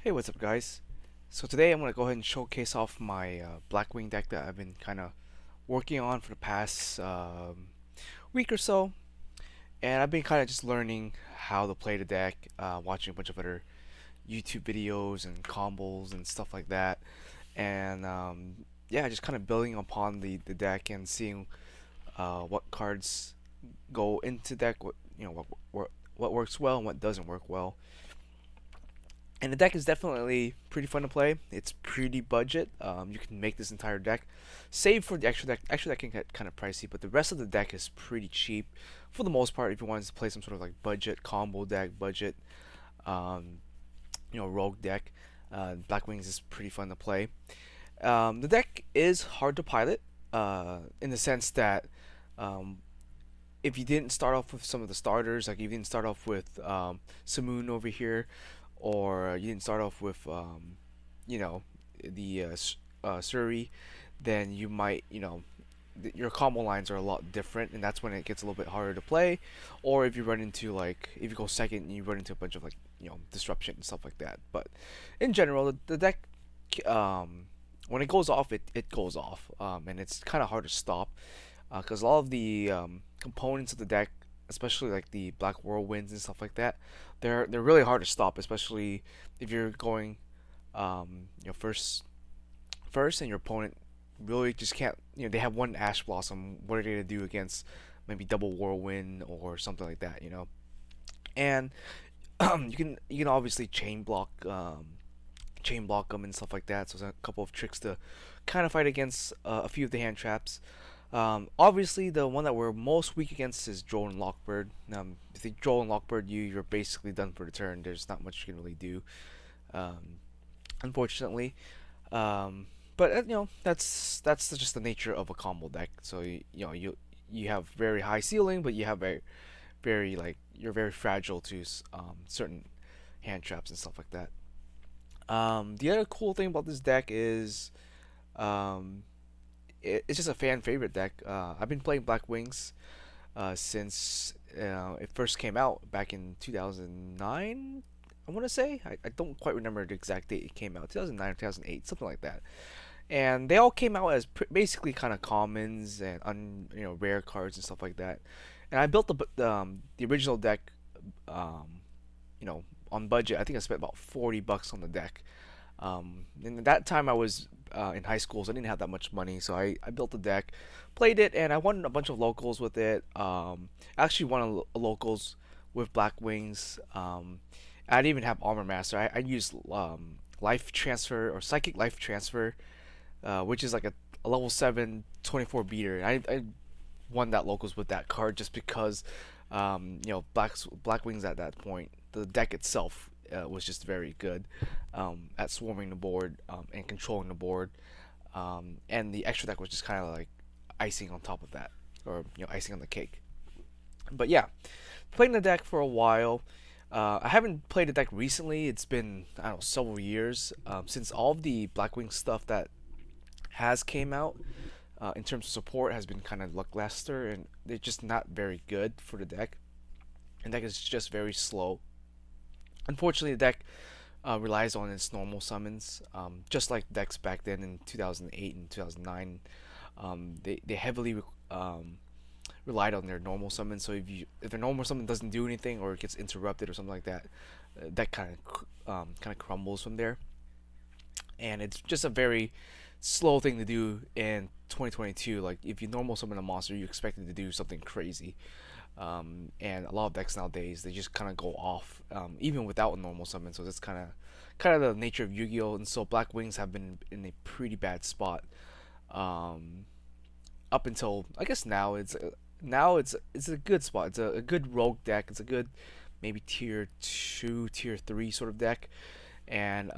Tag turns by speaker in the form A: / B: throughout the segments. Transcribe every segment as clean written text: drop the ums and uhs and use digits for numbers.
A: Hey, what's up, guys? So today I'm gonna go ahead and showcase off my Blackwing deck that I've been kind of working on for the past week or so, and I've been kind of just learning how to play the deck, watching a bunch of other YouTube videos and combos and stuff like that, and yeah, just kind of building upon the deck and seeing what cards go into deck, what works well and what doesn't work well. And the deck is definitely pretty fun to play. It's pretty budget. You can make this entire deck, save for the extra deck. Extra deck can get kind of pricey, but the rest of the deck is pretty cheap for the most part. If you wanted to play some sort of like budget combo deck, budget, um, rogue deck, Blackwings is pretty fun to play. The deck is hard to pilot, in the sense that um, if you didn't start off with some of the starters, like you didn't start off with Simoon over here, or you didn't start off with you know, the Surrey, then you might, your combo lines are a lot different, and that's when it gets a little bit harder to play. Or if you run into like, if you go second, you run into a bunch of like, disruption and stuff like that. But in general, the deck, when it goes off, it goes off, and it's kind of hard to stop because a lot of the components of the deck, especially like the black whirlwinds and stuff like that, they're really hard to stop, especially if you're going first and your opponent really just can't. They have one ash blossom. What are they gonna do against maybe double whirlwind or something like that? And you can obviously chain block them and stuff like that. So there's a couple of tricks to kind of fight against a few of the hand traps. Obviously, the one that we're most weak against is Droll and Lockbird. If you Droll and Lockbird, you're basically done for the turn. There's not much you can really do, um, unfortunately. But that's just the nature of a combo deck. So you have very high ceiling, but you have very like you're very fragile to certain hand traps and stuff like that. The other cool thing about this deck is um, it's just a fan favorite deck. I've been playing Black Wings since it first came out back in 2009. I want to say I don't quite remember the exact date it came out. 2009 or 2008, something like that. And they all came out as basically kind of commons and rare cards and stuff like that. And I built the original deck, um, you know, on budget. I think I spent about $40 on the deck. And at that time I was in high school, so I didn't have that much money. So I built the deck, played it, and I won a bunch of locals with it. I actually won a locals with Black Wings. I didn't even have Armor Master. I used Life Transfer or Psychic Life Transfer, which is like a level 7 24 beater. And I won that locals with that card just because, Black Wings at that point, the deck itself was just very good at swarming the board and controlling the board. And the extra deck was just kind of like icing on top of that, or icing on the cake. But yeah, playing the deck for a while. I haven't played the deck recently. It's been, I don't know, several years since all of the Blackwing stuff that has came out in terms of support has been kind of lackluster, and they're just not very good for the deck. And deck is just very slow. Unfortunately, the deck relies on its normal summons, just like decks back then in 2008 and 2009. They heavily relied on their normal summon. So if their normal summon doesn't do anything or it gets interrupted or something like that, that kind of crumbles from there. And it's just a very slow thing to do in 2022. Like if you normal summon a monster, you expect it to do something crazy. And a lot of decks nowadays they just kind of go off, even without a normal summon. So that's kind of the nature of Yu-Gi-Oh. And so Black Wings have been in a pretty bad spot. Um, Up until I guess now it's a good spot. It's a good rogue deck. It's a good maybe tier 2, tier 3 sort of deck. And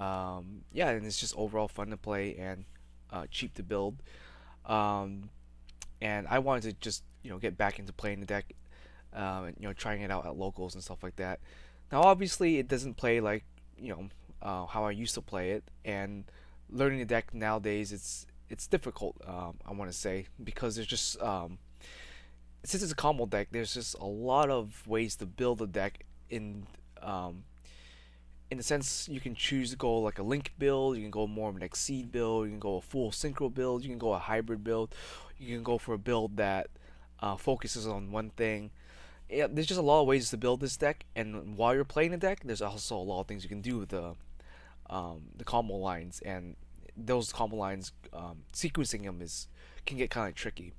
A: yeah, and it's just overall fun to play and cheap to build. Um, and I wanted to just get back into playing the deck, and trying it out at locals and stuff like that. Now obviously it doesn't play like how I used to play it, and learning the deck nowadays it's difficult. I want to say because there's just since it's a combo deck, there's just a lot of ways to build a deck in um, in a sense, you can choose to go like a link build, you can go more of an exceed build, you can go a full synchro build, you can go a hybrid build, you can go for a build that focuses on one thing. Yeah, there's just a lot of ways to build this deck, and while you're playing the deck, there's also a lot of things you can do with the combo lines, and those combo lines, sequencing them is can get kind of tricky,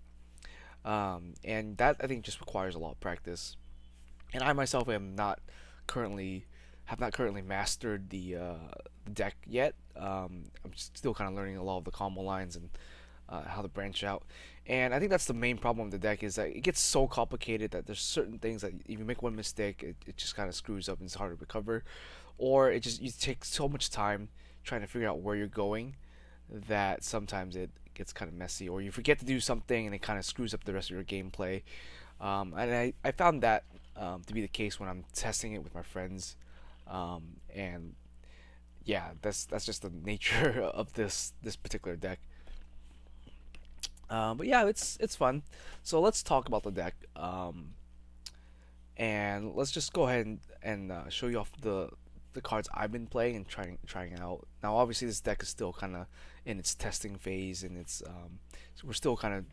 A: and that I think just requires a lot of practice. And I myself am not currently have not currently mastered the deck yet. I'm still kind of learning a lot of the combo lines and how to branch out. And I think that's the main problem with the deck is that it gets so complicated that there's certain things that if you make one mistake, it just kind of screws up and it's hard to recover, or it just you take so much time trying to figure out where you're going that sometimes it gets kind of messy, or you forget to do something and it kind of screws up the rest of your gameplay. And I found that to be the case when I'm testing it with my friends. And yeah, that's just the nature of this particular deck. But yeah, it's fun. So let's talk about the deck. And let's just go ahead and show you off the cards I've been playing and trying out. Now, obviously, this deck is still kind of in its testing phase, and it's so we're still kind of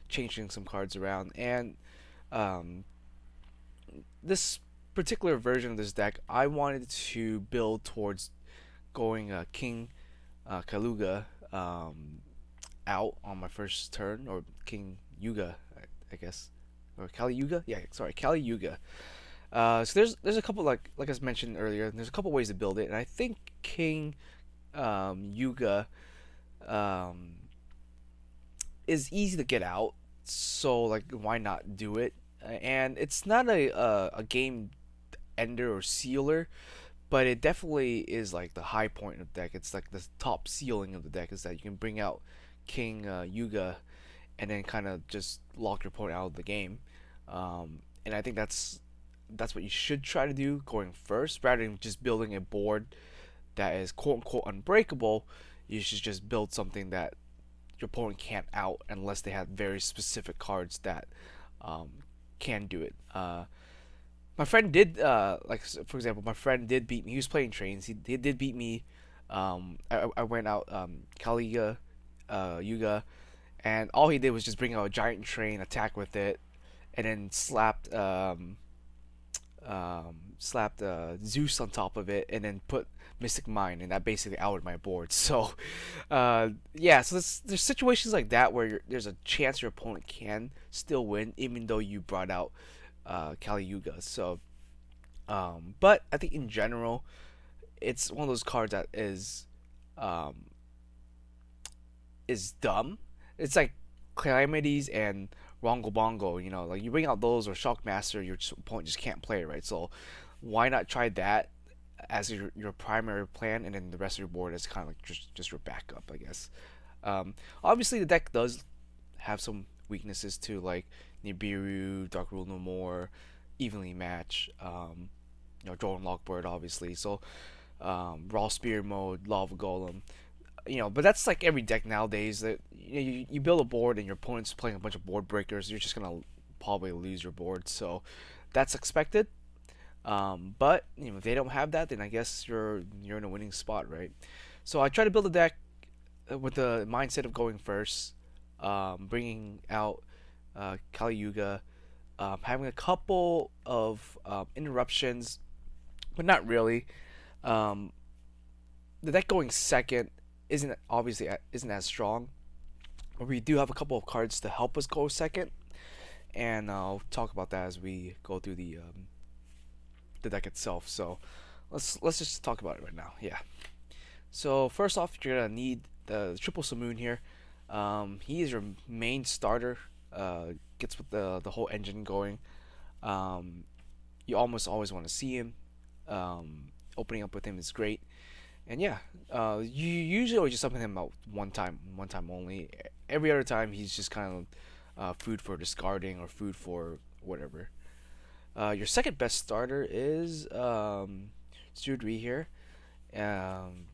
A: changing some cards around. And um, this particular version of this deck, I wanted to build towards going King Kaluga out on my first turn, or King Yuga, I guess, or Kali Yuga. Yeah, sorry, Kali Yuga. So there's a couple like I mentioned earlier. There's a couple ways to build it, and I think King Yuga um, is easy to get out. So like, why not do it? And it's not a game ender or sealer, but it definitely is like the high point of the deck. It's like the top ceiling of the deck is that you can bring out King Yuga and then kind of just lock your opponent out of the game. And I think that's what you should try to do going first, rather than just building a board that is quote unquote unbreakable. You should just build something that your opponent can't out unless they have very specific cards that um, can do it. My friend did for example, my friend did beat me. He was playing trains. He did beat me. I went out Kaliga Yuga, and all he did was just bring out a giant train, attack with it, and then slapped Zeus on top of it, and then put Mystic Mine, and that basically outed my board. So, yeah, so there's situations like that where there's a chance your opponent can still win, even though you brought out Kali Yuga. So, but I think in general, it's one of those cards that um, is dumb. It's like Calamities and Rongo Bongo, like you bring out those or Shockmaster, your opponent just can't play it, right? So why not try that as your primary plan, and then the rest of your board is kind of like just your backup, I guess. Obviously, the deck does have some weaknesses too, like Nibiru, Dark Rule No More, Evenly Match, Jordan Lockbird, obviously. So Raw Spear mode, Lava Golem, but that's like every deck nowadays. That you build a board and your opponent's playing a bunch of board breakers, you're just gonna probably lose your board. So that's expected. But if they don't have that, then I guess you're in a winning spot, right? So I try to build a deck with the mindset of going first, bringing out Kali Yuga, having a couple of interruptions, but not really. Um, the deck going second isn't as strong, but we do have a couple of cards to help us go second, and I'll talk about that as we go through the deck itself. So let's just talk about it right now. Yeah. So first off, you're gonna need the triple saloon here. He is your main starter. Gets with the whole engine going. Um, you almost always want to see him. Opening up with him is great. And yeah, you usually always just summon him out one time only. Every other time he's just kind of food for discarding or food for whatever. Your second best starter is Sudri here. Um,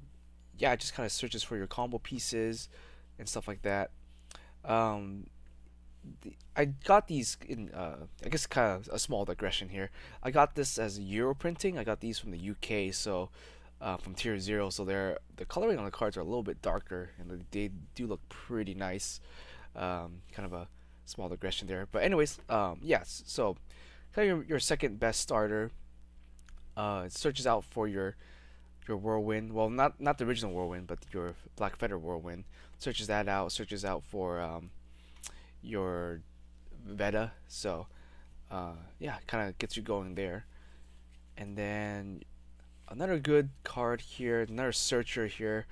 A: yeah, it just kind of searches for your combo pieces and stuff like that. Um, I got these in, I guess, kind of a small digression here. I got this as Euro printing. I got these from the UK, so from tier 0, so the coloring on the cards are a little bit darker, and they do look pretty nice. Kind of a small digression there, but anyways, yes. So kind of your second best starter. It searches out for your whirlwind. Well, not the original whirlwind, but your black feather whirlwind. Searches that out. Searches out for your Veta. So yeah, kind of gets you going there. And then another good card here, another searcher here.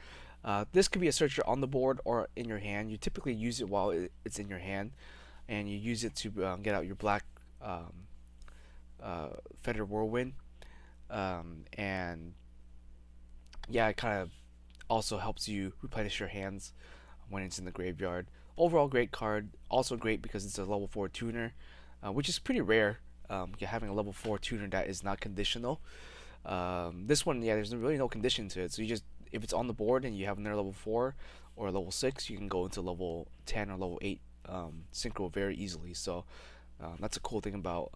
A: This could be a searcher on the board or in your hand. You typically use it while it's in your hand, and you use it to get out your black um, feather whirlwind. And yeah, it kind of also helps you replenish your hands when it's in the graveyard. Overall, great card. Also great because it's a level 4 tuner, which is pretty rare. Having a level 4 tuner that is not conditional. This one, yeah, there's really no condition to it. So you just, if it's on the board and you have another level 4 or level 6, you can go into level 10 or level 8 synchro very easily. So that's a cool thing about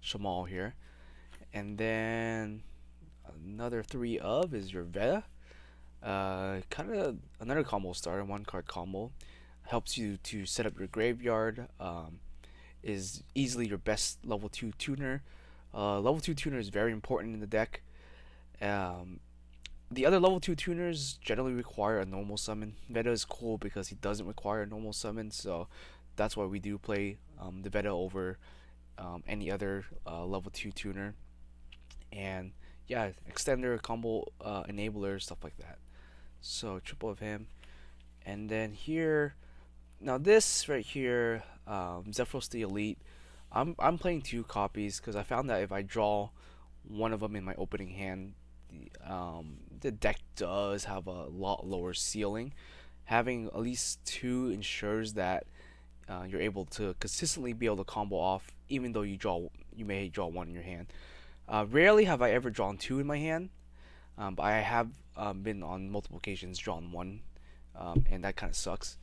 A: Shamal here. And then another 3 of is your Veta. Kind of another combo starter, one card combo. Helps you to set up your graveyard. Is easily your best level 2 tuner. Level 2 tuner is very important in the deck. Um, the other level 2 tuners generally require a normal summon. Veta is cool because he doesn't require a normal summon, so that's why we do play the Veta over any other level 2 tuner. And yeah, extender, combo enabler, stuff like that. So triple of him. And then here, now this right here, Zephyros the Elite. I'm playing 2 copies because I found that if I draw one of them in my opening hand, the deck does have a lot lower ceiling. Having at least 2 ensures that you're able to consistently be able to combo off, even though you may draw 1 in your hand. Rarely have I ever drawn 2 in my hand, but I have been on multiple occasions drawn 1, and that kind of sucks.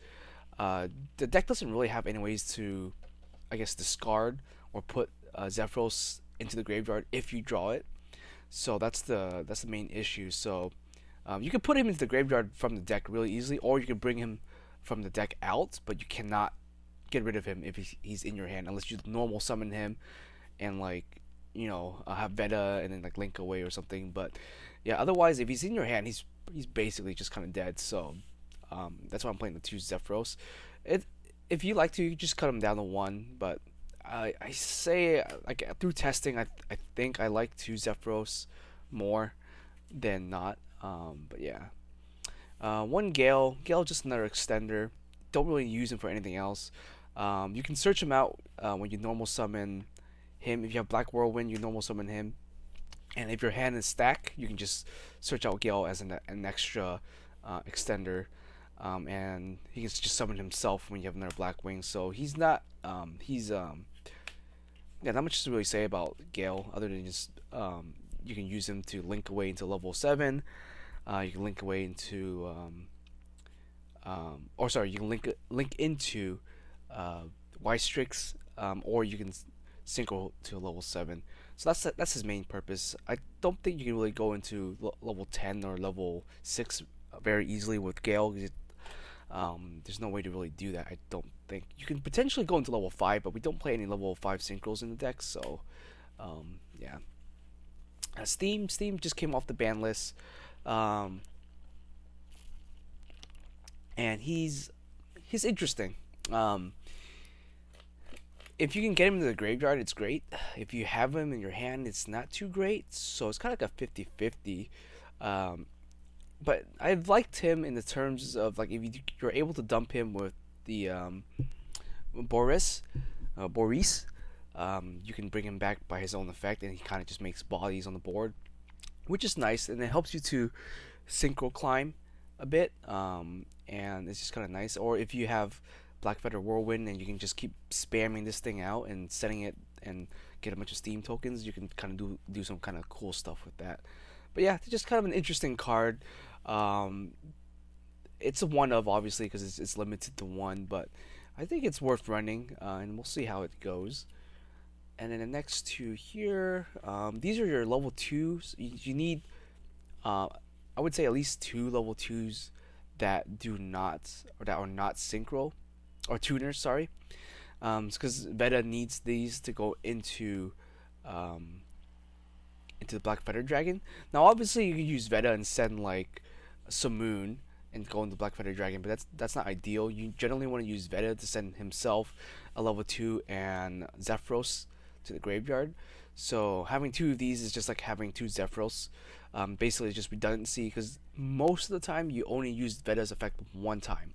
A: The deck doesn't really have any ways to, I guess, discard or put Zephyros into the graveyard if you draw it. So that's the main issue. So you can put him into the graveyard from the deck really easily, or you can bring him from the deck out, but you cannot get rid of him if he's in your hand unless you normal summon him and like have Veta and then like link away or something. But yeah, otherwise if he's in your hand, he's basically just kind of dead. So that's why I'm playing the 2 Zephyros. It If you like to, you just cut him down to 1, but I say like through testing, I think I like 2 Zephyros more than not. But yeah, 1 Gale. Gale just another extender. Don't really use him for anything else. You can search him out when you normal summon him. If you have Black Whirlwind, you normal summon him. And if your hand is stacked, you can just search out Gale as an extra extender. And he can just summon himself when you have another Blackwing. So he's not, yeah, not much to really say about Gale other than just you can use him to link away into level 7. You can link away into, or sorry, you can link into Y-Strix, or you can synchro to level 7. So that's his main purpose. I don't think you can really go into level 10 or level 6 very easily with Gale. There's no way to really do that. I don't think you can potentially go into level 5, but we don't play any level 5 synchros in the deck. So yeah. Steam just came off the ban list, and he's interesting. If you can get him into the graveyard, it's great. If you have him in your hand, it's not too great. So it's kind of like a 50-50. But I've liked him in the terms of like if you're able to dump him with the Boris, you can bring him back by his own effect, and he kind of just makes bodies on the board, which is nice, and it helps you to synchro climb a bit, and it's just kind of nice. Or if you have Black Feather Whirlwind and you can just keep spamming this thing out and setting it and get a bunch of Steam tokens, you can kind of do some kind of cool stuff with that. But yeah, it's just kind of an interesting card. It's a one of obviously because it's limited to 1, but I think it's worth running, and we'll see how it goes. And then the next 2 here, these are your level 2s. You need uh, I would say at least two level twos that do not or that are not synchro or tuners. Sorry, because Veta needs these to go um, into the Black Feather Dragon. Now, obviously, you can use Veta and send like Samoon and go into Black Feather Dragon, but that's not ideal. You generally want to use Veta to send himself a level 2 and Zephyros to the graveyard. So having two of these is just like having two Zephyros. Basically, it's just redundancy because most of the time you only use Veta's effect one time,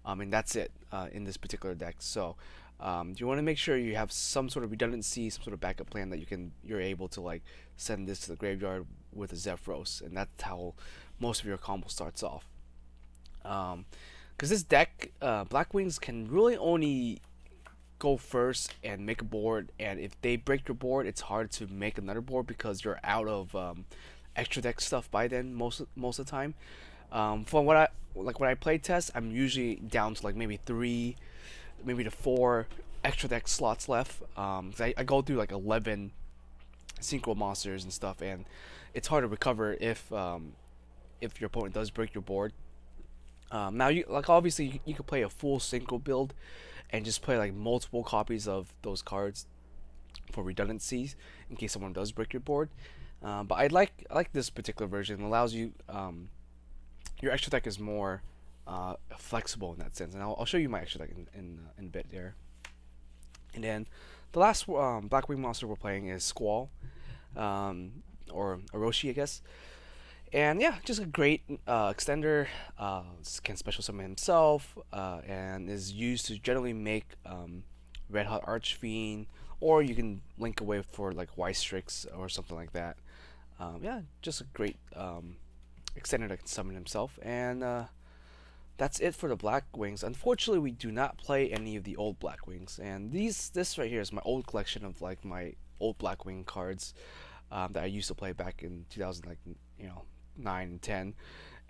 A: and that's it in this particular deck. So you want to make sure you have some sort of redundancy, some sort of backup plan that you're able to like send this to the graveyard with a Zephyros, and that's how most of your combo starts off. Because this deck, Blackwings can really only go first and make a board, and if they break your board, it's hard to make another board because you're out of extra deck stuff by then most of the time. From what I like when I play test, I'm usually down to like maybe three, maybe to four extra deck slots left. 'Cause I go through like 11 synchro monsters and stuff, and it's hard to recover if your opponent does break your board. Now, you like obviously you could play a full synchro build and just play like multiple copies of those cards for redundancies in case someone does break your board. But I like this particular version. It allows you your extra deck is more flexible in that sense, and I'll show you my extra deck in a bit there. And then the last Blackwing monster we're playing is Squall, or Orochi, I guess. And yeah, just a great extender. Can special summon himself, and is used to generally make Red Hot Archfiend, or you can link away for like Strix or something like that. Yeah, just a great extender that can summon himself, and that's it for the Blackwings. Unfortunately, we do not play any of the old Blackwings, and this right here is my old collection of like my old Blackwing cards that I used to play back in 2000, like 9 and 10.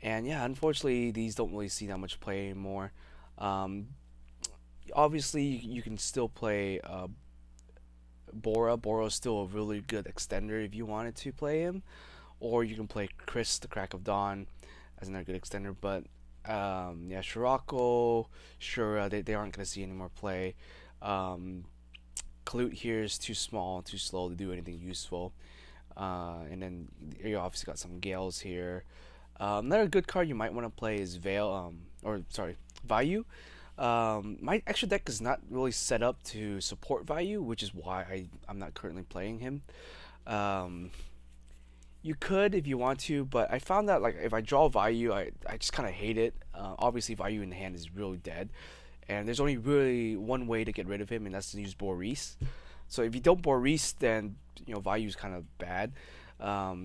A: And yeah, unfortunately, these don't really see that much play anymore. Um, Obviously, you can still play Bora. Bora is still a really good extender if you wanted to play him, or you can play Chris, the Crack of Dawn, as another good extender. But yeah, Shirako, Shura, they aren't going to see any more play. Um, Kalute here is too small and too slow to do anything useful. And then you obviously got some Gales here. Another good card you might want to play is Veil, or sorry, Vayu. My extra deck is not really set up to support Vayu, which is why I'm not currently playing him. Um, you could if you want to, but I found that like if I draw Vayu, I just kind of hate it. Obviously, Vayu in the hand is really dead, and there's only really one way to get rid of him, and that's to use Boris. So if you don't Boris, then Vayu's kind of bad.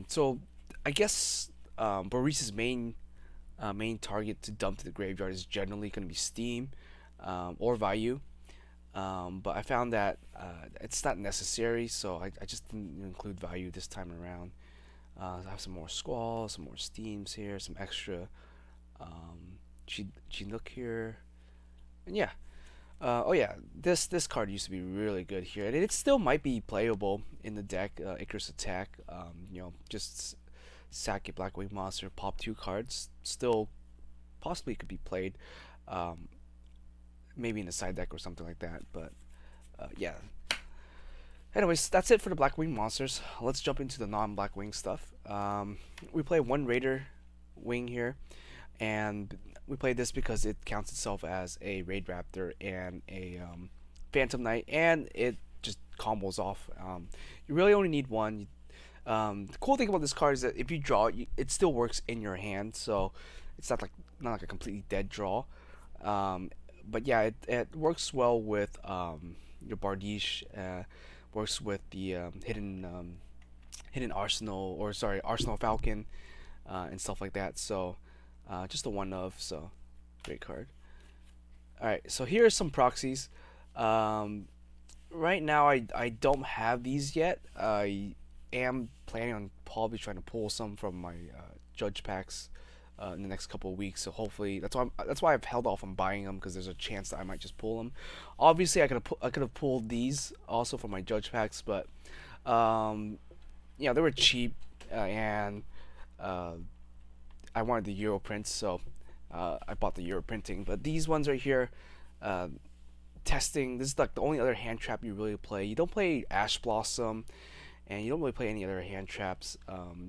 A: So I guess Boris's main target to dump to the graveyard is generally going to be Steam or Vayu. But I found that it's not necessary, so I just didn't include Vayu this time around. I have some more Squall, some more Steams here, some extra Chinook here, and yeah. Oh yeah, this card used to be really good here, and it still might be playable in the deck. Icarus Attack, just sack a Blackwing monster, pop two cards. Still, possibly could be played, maybe in the side deck or something like that. But yeah. Anyways, that's it for the Blackwing monsters. Let's jump into the non-Blackwing stuff. We play one Raider wing here, and we play this because it counts itself as a Raid Raptor and a Phantom Knight, and it just combos off. You really only need one. The cool thing about this card is that if you draw it, it still works in your hand, so it's not like a completely dead draw. But yeah, it works well with your Bardiche. Works with the hidden Arsenal, or sorry, Arsenal Falcon, and stuff like that. So just a one of, so great card. Alright, so here are some proxies. Right now I don't have these yet. I am planning on probably trying to pull some from my judge packs in the next couple of weeks. So hopefully that's why I've held off on buying them, because there's a chance that I might just pull them. Obviously I could have pulled these also from my judge packs, but they were cheap, and uh, I wanted the Euro prints, so I bought the Euro printing. But these ones right here, uh, testing. This is like the only other hand trap you really play. You don't play Ash Blossom, and you don't really play any other hand traps.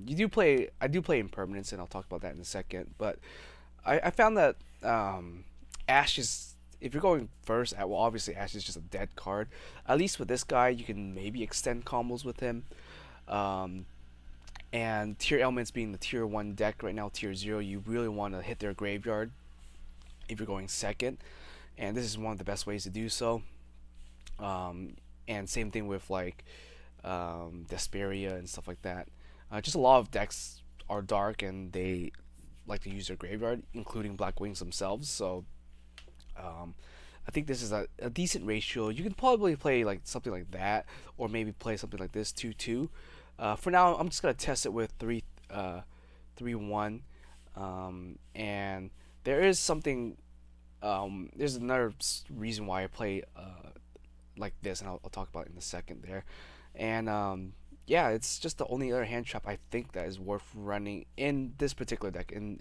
A: You do play. I do play Impermanence, and I'll talk about that in a second. But I found that Ash is. If you're going first, well, obviously Ash is just a dead card. At least with this guy, you can maybe extend combos with him. Um, and tier elements being the tier 1 deck right now, tier 0, you really want to hit their graveyard if you're going second, and this is one of the best ways to do so. And same thing with like Desperia and stuff like that. Just a lot of decks are dark and they like to use their graveyard, including Blackwings themselves. So um, I think this is a decent ratio. You can probably play like something like that, or maybe play something like this 2-2. For now, I'm just gonna test it with 3-1, and there is something. There's another reason why I play like this, and I'll talk about it in a second there. And yeah, it's just the only other hand trap I think that is worth running in this particular deck in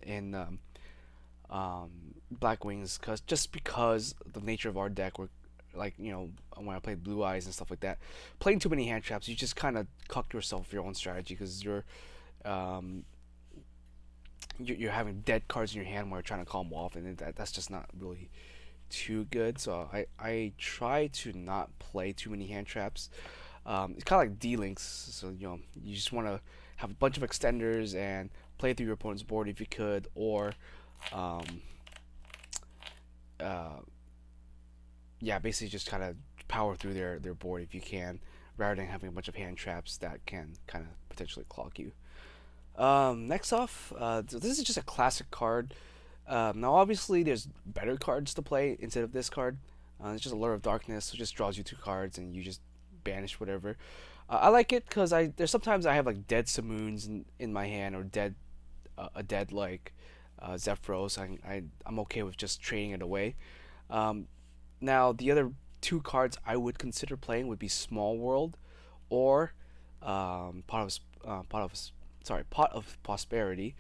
A: Blackwings, because the nature of our deck, we're like, when I played Blue Eyes and stuff like that, playing too many hand traps, you just kind of cuck yourself your own strategy, because um, you're having dead cards in your hand while you're trying to calm off, and that's just not really too good. So I try to not play too many hand traps. It's kind of like D-links, so you just want to have a bunch of extenders and play through your opponent's board if you could, or um, uh, yeah, basically just kind of power through their board if you can, rather than having a bunch of hand traps that can kind of potentially clog you. Next off, so this is just a classic card. Now, obviously, there's better cards to play instead of this card. It's just a Lure of Darkness, so it just draws you 2 cards and you just banish whatever. I like it because there's sometimes I have like dead Simoons in my hand, or a dead like Zephyros. I'm okay with just trading it away. Um, Now, the other 2 cards I would consider playing would be Small World, or Pot of Prosperity.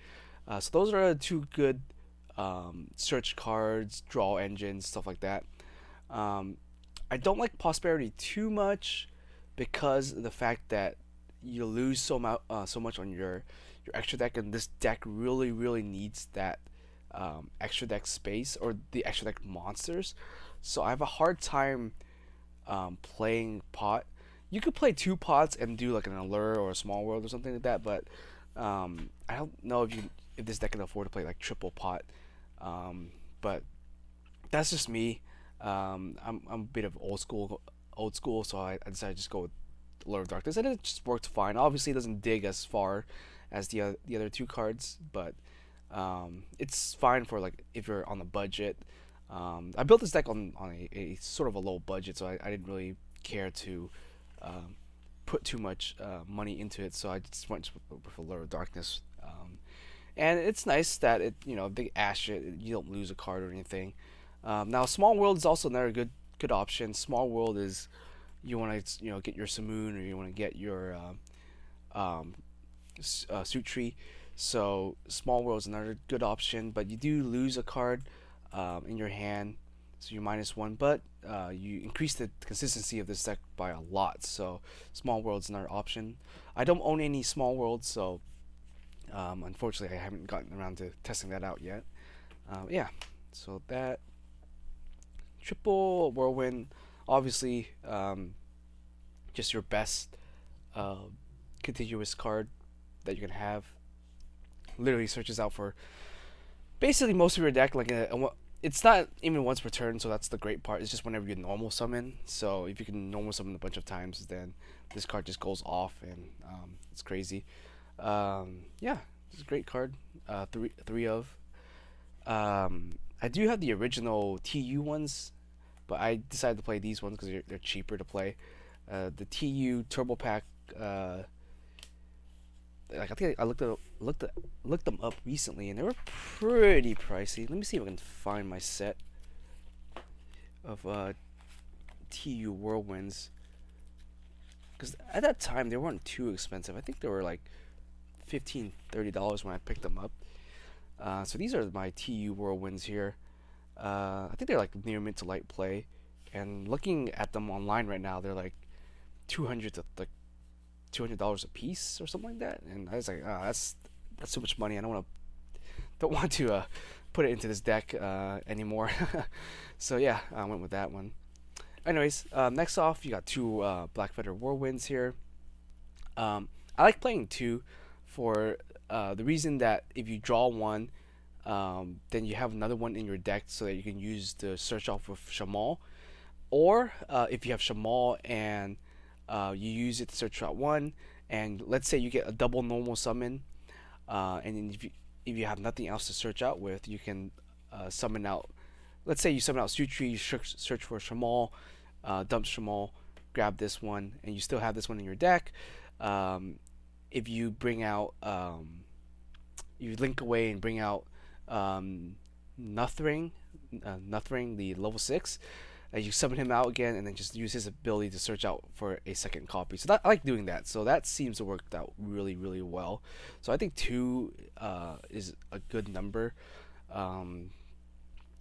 A: So those are two good search cards, draw engines, stuff like that. Um, I don't like Prosperity too much because of the fact that you lose so much on your extra deck, and this deck really needs that extra deck space, or the extra deck monsters. So I have a hard time playing pot. You could play 2 pots and do like an allure or a small world or something like that, but I don't know if this deck can afford to play like triple pot. But that's just me. I'm a bit of old school, so I decided to just go with Lord of Darkness, and it just worked fine. Obviously, it doesn't dig as far as the other 2 cards, but it's fine for like if you're on the budget. I built this deck on a sort of a low budget, so I didn't really care to um, put too much money into it, so I just went with a Lord of Darkness. And it's nice that they ash it, you don't lose a card or anything. Now, Small World is also another good option. Small World is, you want to get your Simoon, or you want to get your um, Suit Tree. So Small World is another good option, but you do lose a card in your hand, so you -1. But you increase the consistency of this deck by a lot. So Small World is another option. I don't own any Small Worlds, so unfortunately I haven't gotten around to testing that out yet. Yeah, so that triple whirlwind, obviously, just your best uh, contiguous card that you can have. Literally searches out for basically most of your deck. It's not even once per turn, so that's the great part. It's just whenever you normal summon. So if you can normal summon a bunch of times, then this card just goes off, and it's crazy. Yeah, it's a great card. Three of. I do have the original TU ones, but I decided to play these ones because they're cheaper to play. The TU Turbo Pack. Like, I think I looked them up recently, and they were pretty pricey. Let me see if I can find my set of TU Whirlwinds, because at that time they weren't too expensive. I think they were like $15-$30 when I picked them up. So these are my TU Whirlwinds here. I think they're like near mid to light play, and looking at them online right now, they're like 200 to like $200 a piece or something like that. And I was like, that's too much money. I don't want to put it into this deck anymore. So yeah, I went with that one. Anyways, next off, you got two Blackfeather Whirlwinds here. I like playing two for the reason that if you draw one, then you have another one in your deck so that you can use to search off with Shamal. Or if you have Shamal and you use it to search out one, and let's say you get a double normal summon, and then if you have nothing else to search out with, you can summon out. Let's say you summon out Sutri, you search for Shamal, dump Shamal, grab this one, and you still have this one in your deck. If you bring out, you link away and bring out Nuthring, Nuthring, the level 6. You summon him out again, and then just use his ability to search out for a second copy. So I like doing that. So that seems to work out really, really well. So I think two is a good number. And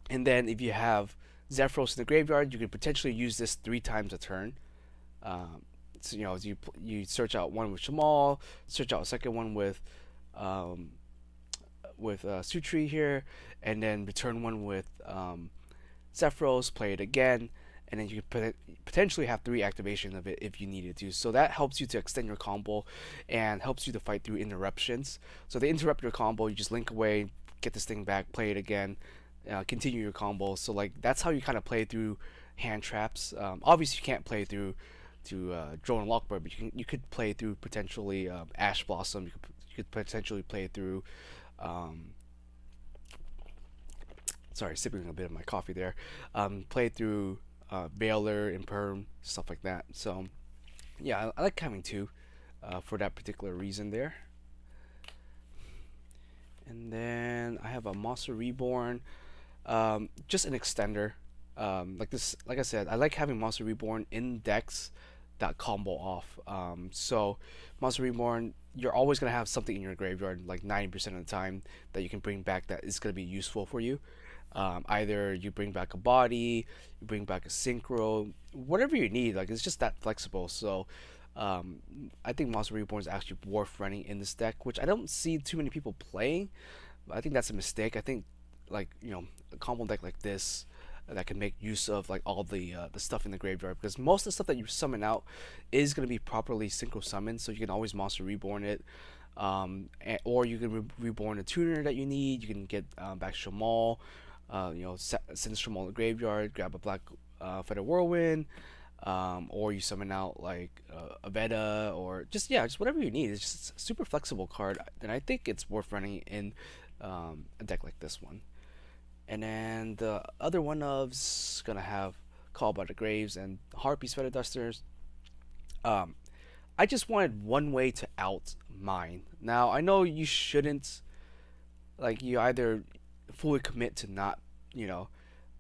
A: then if you have Zephyros in the graveyard, you can potentially use this 3 times a turn. So you search out one with Shamal, search out a second one with Sutri here, and then return one with Zephyros, play it again, and then you could potentially have 3 activations of it if you needed to. So that helps you to extend your combo and helps you to fight through interruptions. So they interrupt your combo, you just link away, get this thing back, play it again, continue your combo. So like that's how you kind of play through hand traps. Obviously you can't play through to Drone and Lockbird, but you could play through potentially Ash Blossom. You could potentially play through. Sorry, sipping a bit of my coffee there. Play through Baylor and Perm, stuff like that. So yeah, I like having two for that particular reason there. And then I have a Monster Reborn, just an extender. Like I said, I like having Monster Reborn in decks that combo off. So Monster Reborn, you're always gonna have something in your graveyard, like 90% of the time, that you can bring back that is gonna be useful for you. Either you bring back a body, you bring back a synchro, whatever you need. Like it's just that flexible. So I think Monster Reborn is actually worth running in this deck, which I don't see too many people playing. I think that's a mistake. I think like a combo deck like this that can make use of like all the stuff in the graveyard, because most of the stuff that you summon out is going to be properly synchro summoned, so you can always Monster Reborn it, or you can reborn a tuner that you need. You can get back Shamal, send Shamal to the graveyard, grab a Black Feather Whirlwind, or you summon out like a Veda, or just whatever you need. It's just a super flexible card, and I think it's worth running in a deck like this one. And then the other one of's gonna have Call by the Graves and Harpy's Feather Dusters. I just wanted one way to out mine. Now I know you shouldn't, like, you either fully commit to not,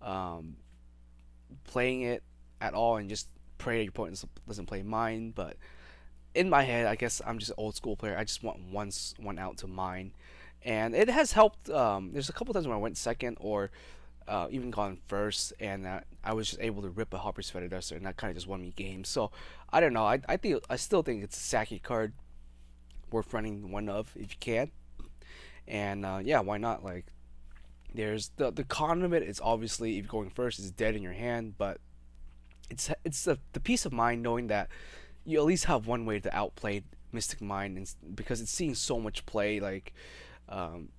A: um, playing it at all and just pray that your opponent doesn't play mine. But in my head, I guess I'm just an old school player. I just want one out to mine, and it has helped. There's a couple times when I went second or even gone first, and I was just able to rip a Harper's Feather Duster, and that kind of just won me games. So I don't know. I still think it's a Saki card worth running one of if you can, and yeah, why not? Like, there's the con of it is obviously if you're going first, it's dead in your hand, but it's the peace of mind knowing that you at least have one way to outplay Mystic Mine, and because it's seeing so much play, like,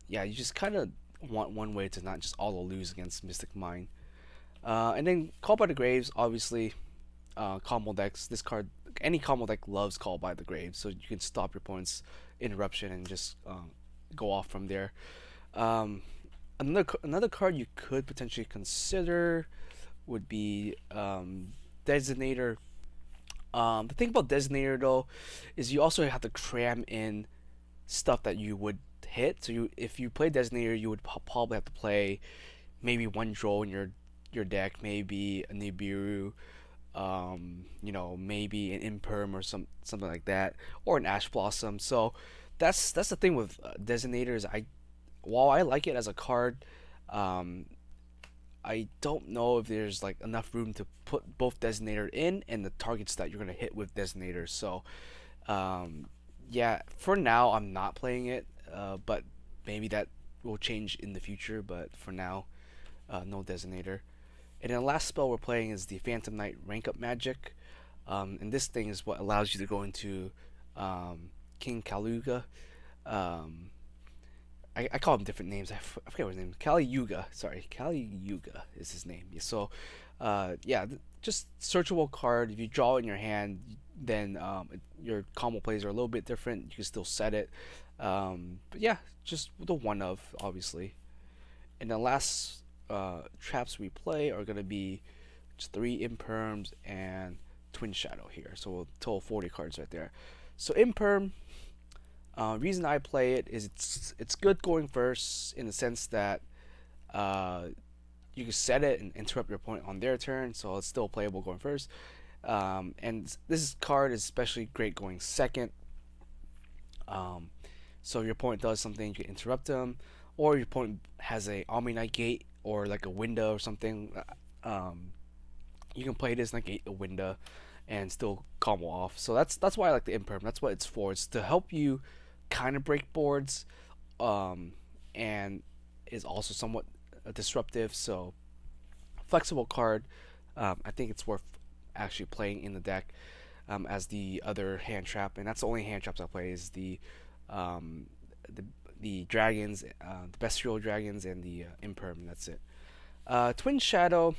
A: yeah, you just kind of want one way to not just auto lose against Mystic Mine. And then Call by the Graves, obviously, combo decks. This card, any combo deck loves Call by the Graves, so you can stop your opponent's interruption and just go off from there. Another card you could potentially consider would be Designator. The thing about Designator though is you also have to cram in stuff that you would hit. So if you play Designator, you would probably have to play maybe one Droll in your deck, maybe a Nibiru, maybe an Imperm or something like that, or an Ash Blossom. So That's the thing with designators. While I like it as a card, um, I don't know if there's like enough room to put both designator in and the targets that you're gonna hit with designator. So um, yeah, for now I'm not playing it, but maybe that will change in the future. But for now, no designator. And then the last spell we're playing is the Phantom Knight rank up magic. And this thing is what allows you to go into King Kaluga. Um, I call him different names. I forget what his name is. Kali Yuga. Sorry, Kali Yuga is his name. So, yeah, just searchable card. If you draw it in your hand, then your combo plays are a little bit different. You can still set it. But yeah, just the one of, obviously. And the last traps we play are going to be just 3 imperms and Twin Shadow here. So we'll total 40 cards right there. So imperm, reason I play it is it's good going first in the sense that uh, you can set it and interrupt your opponent on their turn, so it's still playable going first. And this card is especially great going second. Um, so if your opponent does something, you can interrupt them, or your opponent has a Omni Knight gate or like a window or something. You can play this negate a window and still combo off. So that's why I like the imperm. That's what it's for. It's to help you kind of break boards, um, and is also somewhat disruptive. So flexible card. I think it's worth actually playing in the deck as the other hand trap, and that's the only hand traps I play is um, the the dragons, the bestial dragons, and the imperm. And that's it. Twin Shadow.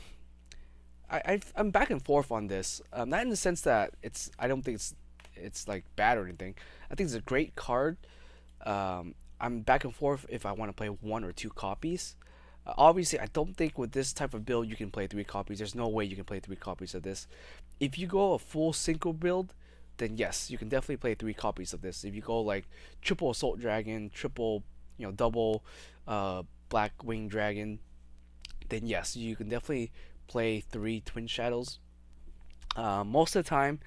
A: I'm back and forth on this. Not in the sense that it's I don't think it's like bad or anything. I think it's a great card. I'm back and forth if I want to play 1 or 2 copies. Obviously, I don't think with this type of build you can play 3 copies. There's no way you can play 3 copies of this. If you go a full single build, then yes, you can definitely play 3 copies of this. If you go like triple assault dragon, triple, double Blackwing dragon, then yes, you can definitely play 3 Twin Shadows. Most of the time,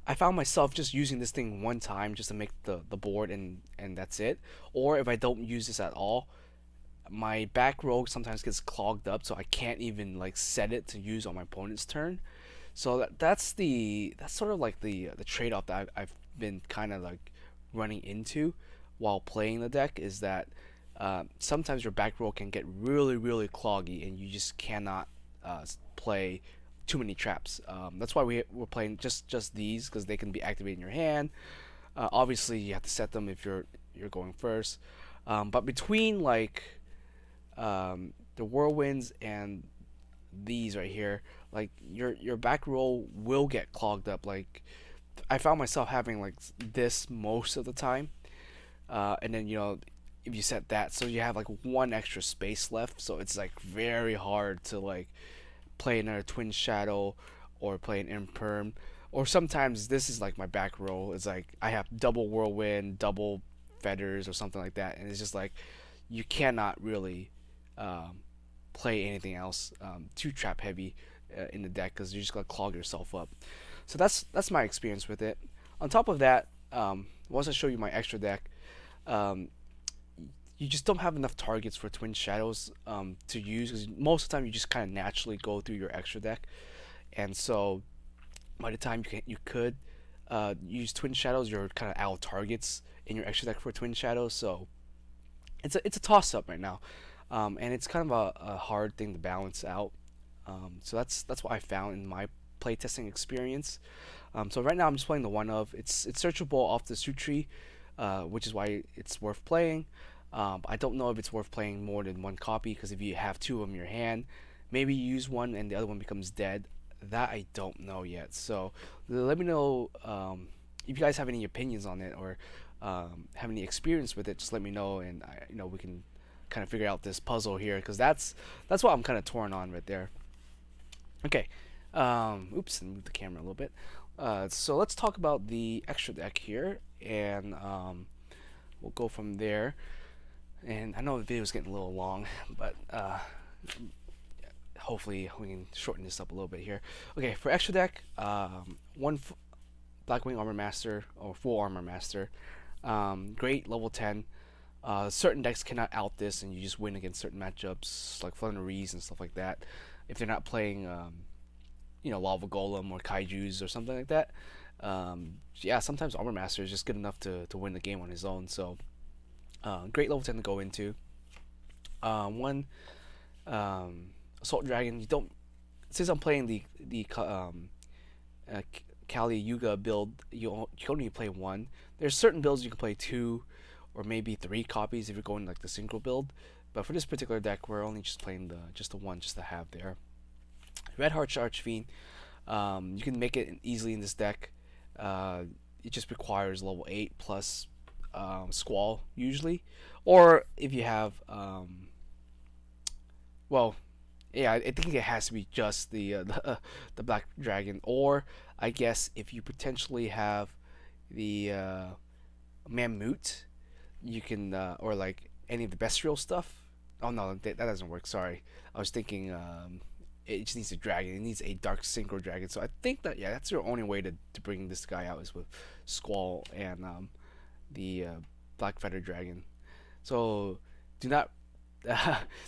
A: I found myself just using this thing one time just to make the board and that's it. Or if I don't use this at all, my back row sometimes gets clogged up, so I can't even like set it to use on my opponent's turn. So that's sort of like the trade off that I've been kind of like running into while playing the deck is that sometimes your back row can get really cloggy and you just cannot play too many traps. That's why we're playing just these because they can be activated in your hand. Obviously, you have to set them if you're going first. But between like the whirlwinds and these right here, like your back row will get clogged up. Like I found myself having like this most of the time, and then if you set that, so you have like one extra space left, so it's like very hard to like play another Twin Shadow or play an Imperm. Or sometimes this is like my back row. It's like I have double Whirlwind, double Feathers, or something like that, and it's just like you cannot really um, play anything else too trap heavy in the deck because you're just gonna clog yourself up. So that's my experience with it. On top of that, once I show you my extra deck, um, you just don't have enough targets for Twin Shadows to use because most of the time you just kind of naturally go through your extra deck, and so by the time you could use Twin Shadows, you're kind of out of targets in your extra deck for Twin Shadows. So it's a toss up right now, and it's kind of a hard thing to balance out. So that's what I found in my playtesting experience. So right now I'm just playing the one of it's searchable off the Sutri, which is why it's worth playing. I don't know if it's worth playing more than 1 copy because if you have 2 of them in your hand, maybe you use one and the other one becomes dead. That I don't know yet. So let me know if you guys have any opinions on it or have any experience with it. Just let me know, and we can kind of figure out this puzzle here because that's what I'm kind of torn on right there. Okay. Oops, and move the camera a little bit. So let's talk about the extra deck here, and we'll go from there. And I know the video is getting a little long, but hopefully we can shorten this up a little bit here. Okay, for extra deck, one Blackwing Armor Master or full Armor Master, Great level 10. Certain decks cannot out this, and you just win against certain matchups like Flunneries and stuff like that. If they're not playing, Lava Golem or Kaiju's or something like that. Yeah, sometimes Armor Master is just good enough to win the game on his own. So, great level 10 to go into. One Assault Dragon. You don't Since I'm playing uh, Kali Yuga build, you only play one. There's certain builds you can play two or maybe three copies if you're going like the single build. But for this particular deck, we're only just playing the one just to have there. Red Heart Archfiend. You can make it easily in this deck. Uh, it just requires level 8 plus Squall usually, or if you have well, yeah, I think it has to be just the Black Dragon, or I guess if you potentially have the Mammut, you can or like any of the bestial stuff. Oh no, that doesn't work. Sorry, I was thinking it just needs a dragon. It needs a dark synchro dragon. So I think that yeah, that's your only way to bring this guy out is with Squall and the Black Feather Dragon. So do not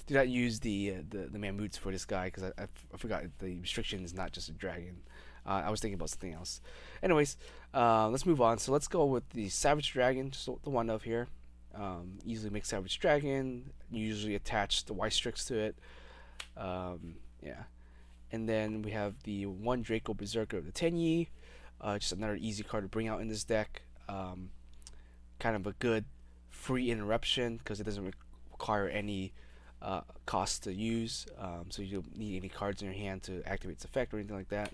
A: do not use the Mammuts for this guy because I forgot the restriction is not just a dragon. I was thinking about something else. Anyways, let's move on. So let's go with the Savage Dragon, just the one of here. Easily make Savage Dragon. Usually attach the White Strix to it. Yeah. And then we have the one Draco Berserker of the Tenyi. Just another easy card to bring out in this deck. Kind of a good free interruption because it doesn't require any cost to use. So you don't need any cards in your hand to activate its effect or anything like that.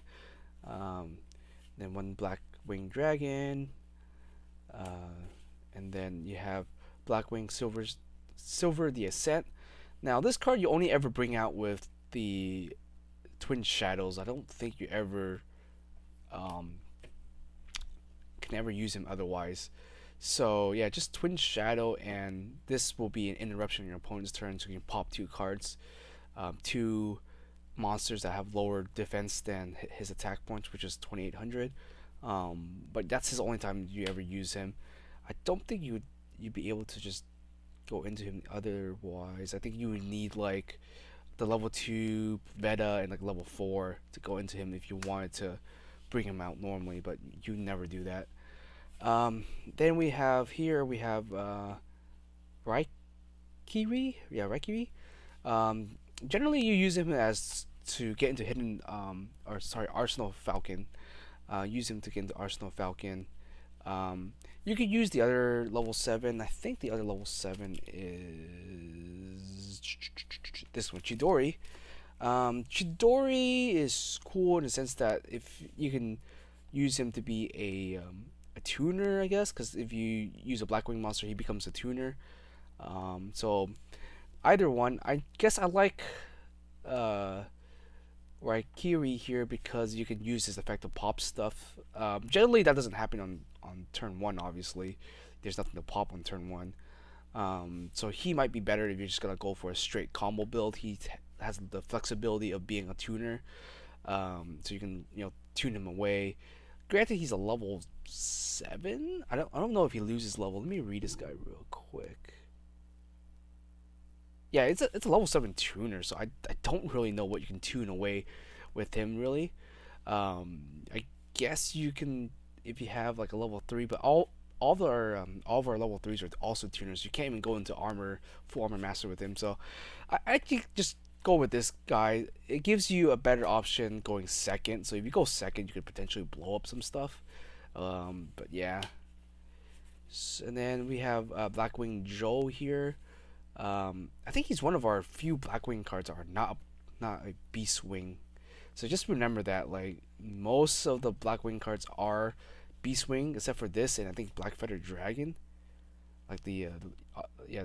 A: Um, then one Blackwing Dragon. And then you have Blackwing Silver the Ascent. Now this card you only ever bring out with the Twin Shadows. I don't think you ever um, can ever use him otherwise. So yeah, just Twin Shadow, and this will be an interruption on your opponent's turn, so you can pop two cards, two monsters that have lower defense than his attack points, which is 2,800. But that's his only time you ever use him. I don't think you'd be able to just go into him otherwise. I think you would need like the level 2 Veta and like level 4 to go into him if you wanted to bring him out normally, but you never do that. Then we have Raikiri. Yeah, Raikiri. Generally, you use him as to get into hidden, or sorry, Arsenal Falcon. Use him to get into Arsenal Falcon. You could use the other level 7. I think the other level 7 is this one, Chidori. Chidori is cool in the sense that if you can use him to be a tuner, I guess, because if you use a Blackwing monster, he becomes a tuner. So either one. I guess I like uh, Raikiri here because you can use his effect to pop stuff. Generally, that doesn't happen on turn one. Obviously, there's nothing to pop on turn one. So he might be better if you're just gonna go for a straight combo build. Has the flexibility of being a tuner, so you can tune him away. Granted, he's a level 7. I don't know if he loses level. Let me read this guy real quick. Yeah, it's a level 7 tuner, so I don't really know what you can tune away with him really. I guess you can if you have like a level 3, but all of our level 3s are also tuners. You can't even go into full armor master with him. So I think just go with this guy. It gives you a better option going second. So if you go second, you could potentially blow up some stuff. But yeah. And then we have Blackwing Joe here. I think he's one of our few Blackwing cards that are not a Beast Wing. So just remember that like most of the Blackwing cards are Beast Wing except for this and I think Black Feather Dragon. Like the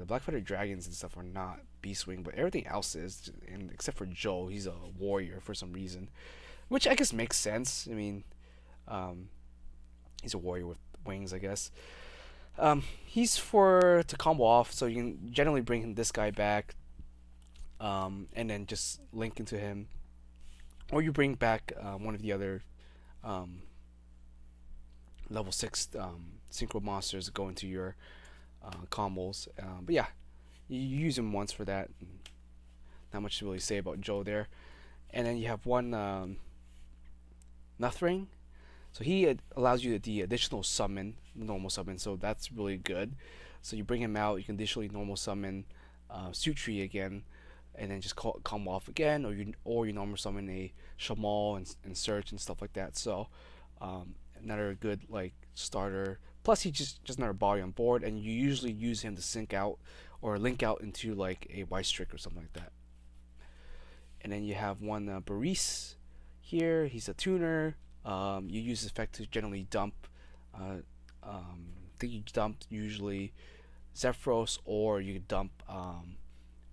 A: Black Feather Dragons and stuff are not Beast Wing, but everything else is. And except for Joe, he's a warrior for some reason, which I guess makes sense. I mean, um, he's a warrior with wings, I guess. He's for to combo off, so you can generally bring this guy back, and then just link into him, or you bring back one of the other um, level 6 synchro monsters that go into your combos. But yeah, you use him once for that. Not much to really say about Joe there. And then you have one Nothing. So he allows you the additional summon, normal summon. So that's really good. So you bring him out. You can additionally normal summon Sutri again, and then just come off again, or you normal summon a Shamal and Search and stuff like that. So another good like starter. Plus he's just another body on board, and you usually use him to sync out or link out into like a White Strick or something like that. And then you have one Baris here. He's a tuner. You use this effect to generally dump. I think you dump usually Zephyros, or you dump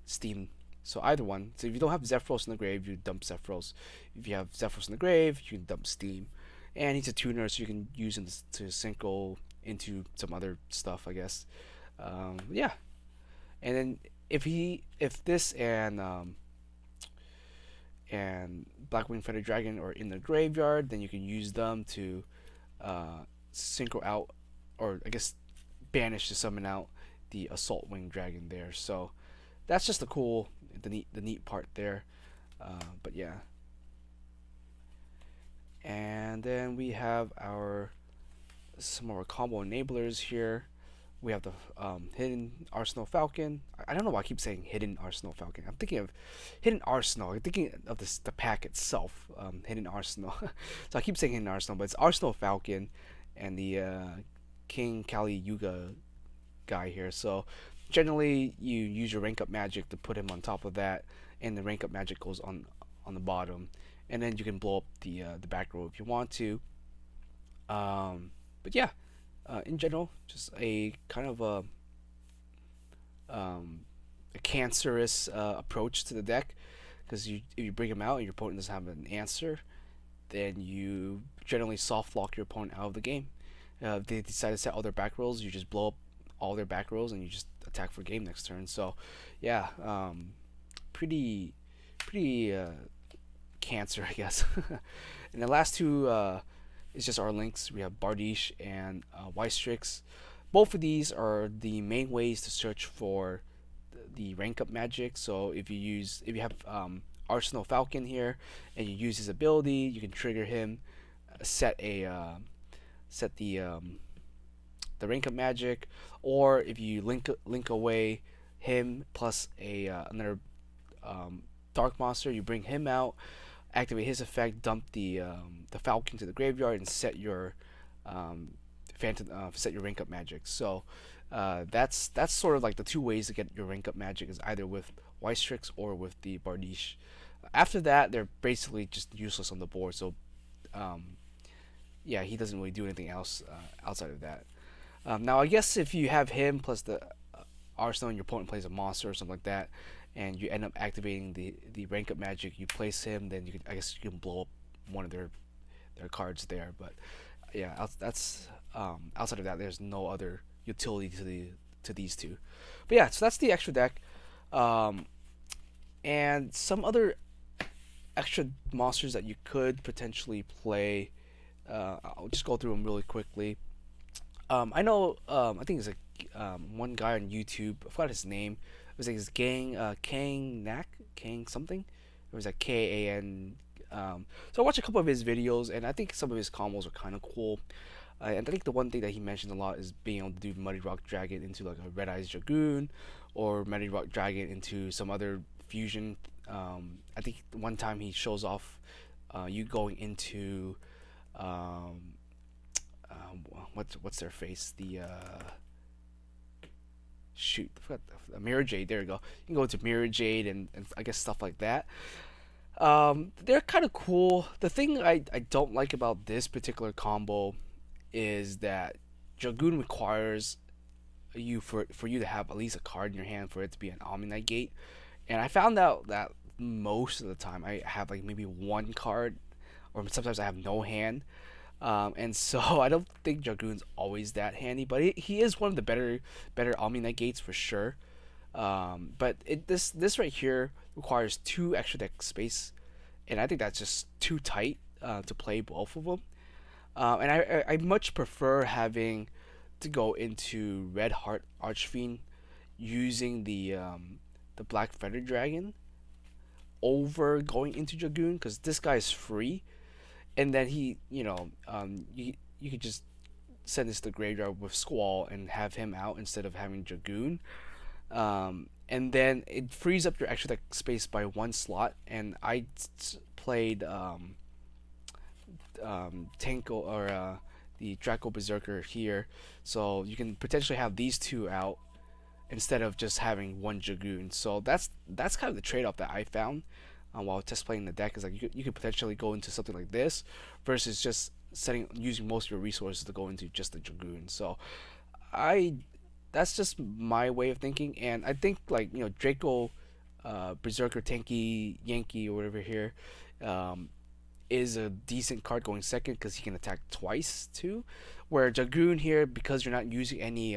A: Steam. So either one. So if you don't have Zephyros in the grave, you dump Zephyros. If you have Zephyros in the grave, you can dump Steam. And he's a tuner, so you can use him to synchro into some other stuff, I guess. Yeah. And then if this and Blackwing Feather Dragon are in the graveyard, then you can use them to synchro out, or I guess banish to summon out the Assault Wing Dragon there. So that's just the neat part there. But yeah, and then we have some of our combo enablers here. We have the Hidden Arsenal Falcon. I don't know why I keep saying Hidden Arsenal Falcon. I'm thinking of Hidden Arsenal. I'm thinking of the pack itself, Hidden Arsenal. So I keep saying Hidden Arsenal, but it's Arsenal Falcon and the King Kali Yuga guy here. So generally, you use your rank up magic to put him on top of that, and the rank up magic goes on the bottom, and then you can blow up the back row if you want to. But yeah, in general, just a kind of a cancerous approach to the deck, because if you bring him out and your opponent doesn't have an answer, then you generally soft lock your opponent out of the game. If they decide to set all their back rolls, you just blow up all their back rolls and you just attack for game next turn. So yeah, pretty cancer, I guess. And the last two is just our links. We have Bardiche and Wystrix. Both of these are the main ways to search for the rank up magic. So if you have Arsenal Falcon here and you use his ability, you can trigger him, set the rank up magic, or if you link away him plus another dark monster, you bring him out, activate his effect, dump the Falcon to the graveyard, and set your set your rank up magic. So that's sort of like the two ways to get your rank up magic, is either with Wystrix or with the Bardiche. After that, they're basically just useless on the board. So yeah, he doesn't really do anything else outside of that. Now I guess if you have him plus the Arsenal and your opponent plays a monster or something like that, and you end up activating the rank up magic, you place him, then I guess you can blow up one of their cards there. But yeah, that's outside of that, there's no other utility to these two. But yeah, so that's the extra deck, and some other extra monsters that you could potentially play. I'll just go through them really quickly. I know. I think it's one guy on YouTube. I forgot his name. It was like his Kang Nak, Kang something. It was like KAN. So I watched a couple of his videos, and I think some of his combos are kind of cool. And I think the one thing that he mentions a lot is being able to do Muddy Rock Dragon into like a Red Eyes Dragoon, or Muddy Rock Dragon into some other fusion. I think one time he shows off you going into what's their face, the shoot, I forgot, Mirror Jade. There you go. You can go to Mirror Jade and I guess stuff like that. They're kind of cool. The thing I don't like about this particular combo is that Dragoon requires you for you to have at least a card in your hand for it to be an Omni Gate, and I found out that most of the time I have like maybe one card, or sometimes I have no hand. And so I don't think Dragoon's always that handy, but he is one of the better Omni Gates for sure. But this right here requires 2 extra deck space, and I think that's just too tight to play both of them. And I much prefer having to go into Red Heart Archfiend using the Black Feather Dragon over going into Dragoon, because this guy is free, and then you could just send this to the graveyard with Squall and have him out instead of having Dragoon. And then it frees up your extra deck space by one slot. And I played Tanko or the Draco Berserker here, so you can potentially have these two out instead of just having one Dragoon. So that's kind of the trade-off that I found while test playing the deck, is like you could potentially go into something like this versus just using most of your resources to go into just the Dragoon. So I that's just my way of thinking, and I think, like, Draco Berserker Tanky Yankee or whatever here um, is a decent card going second because he can attack twice too. Where Dragoon here, because you're not using any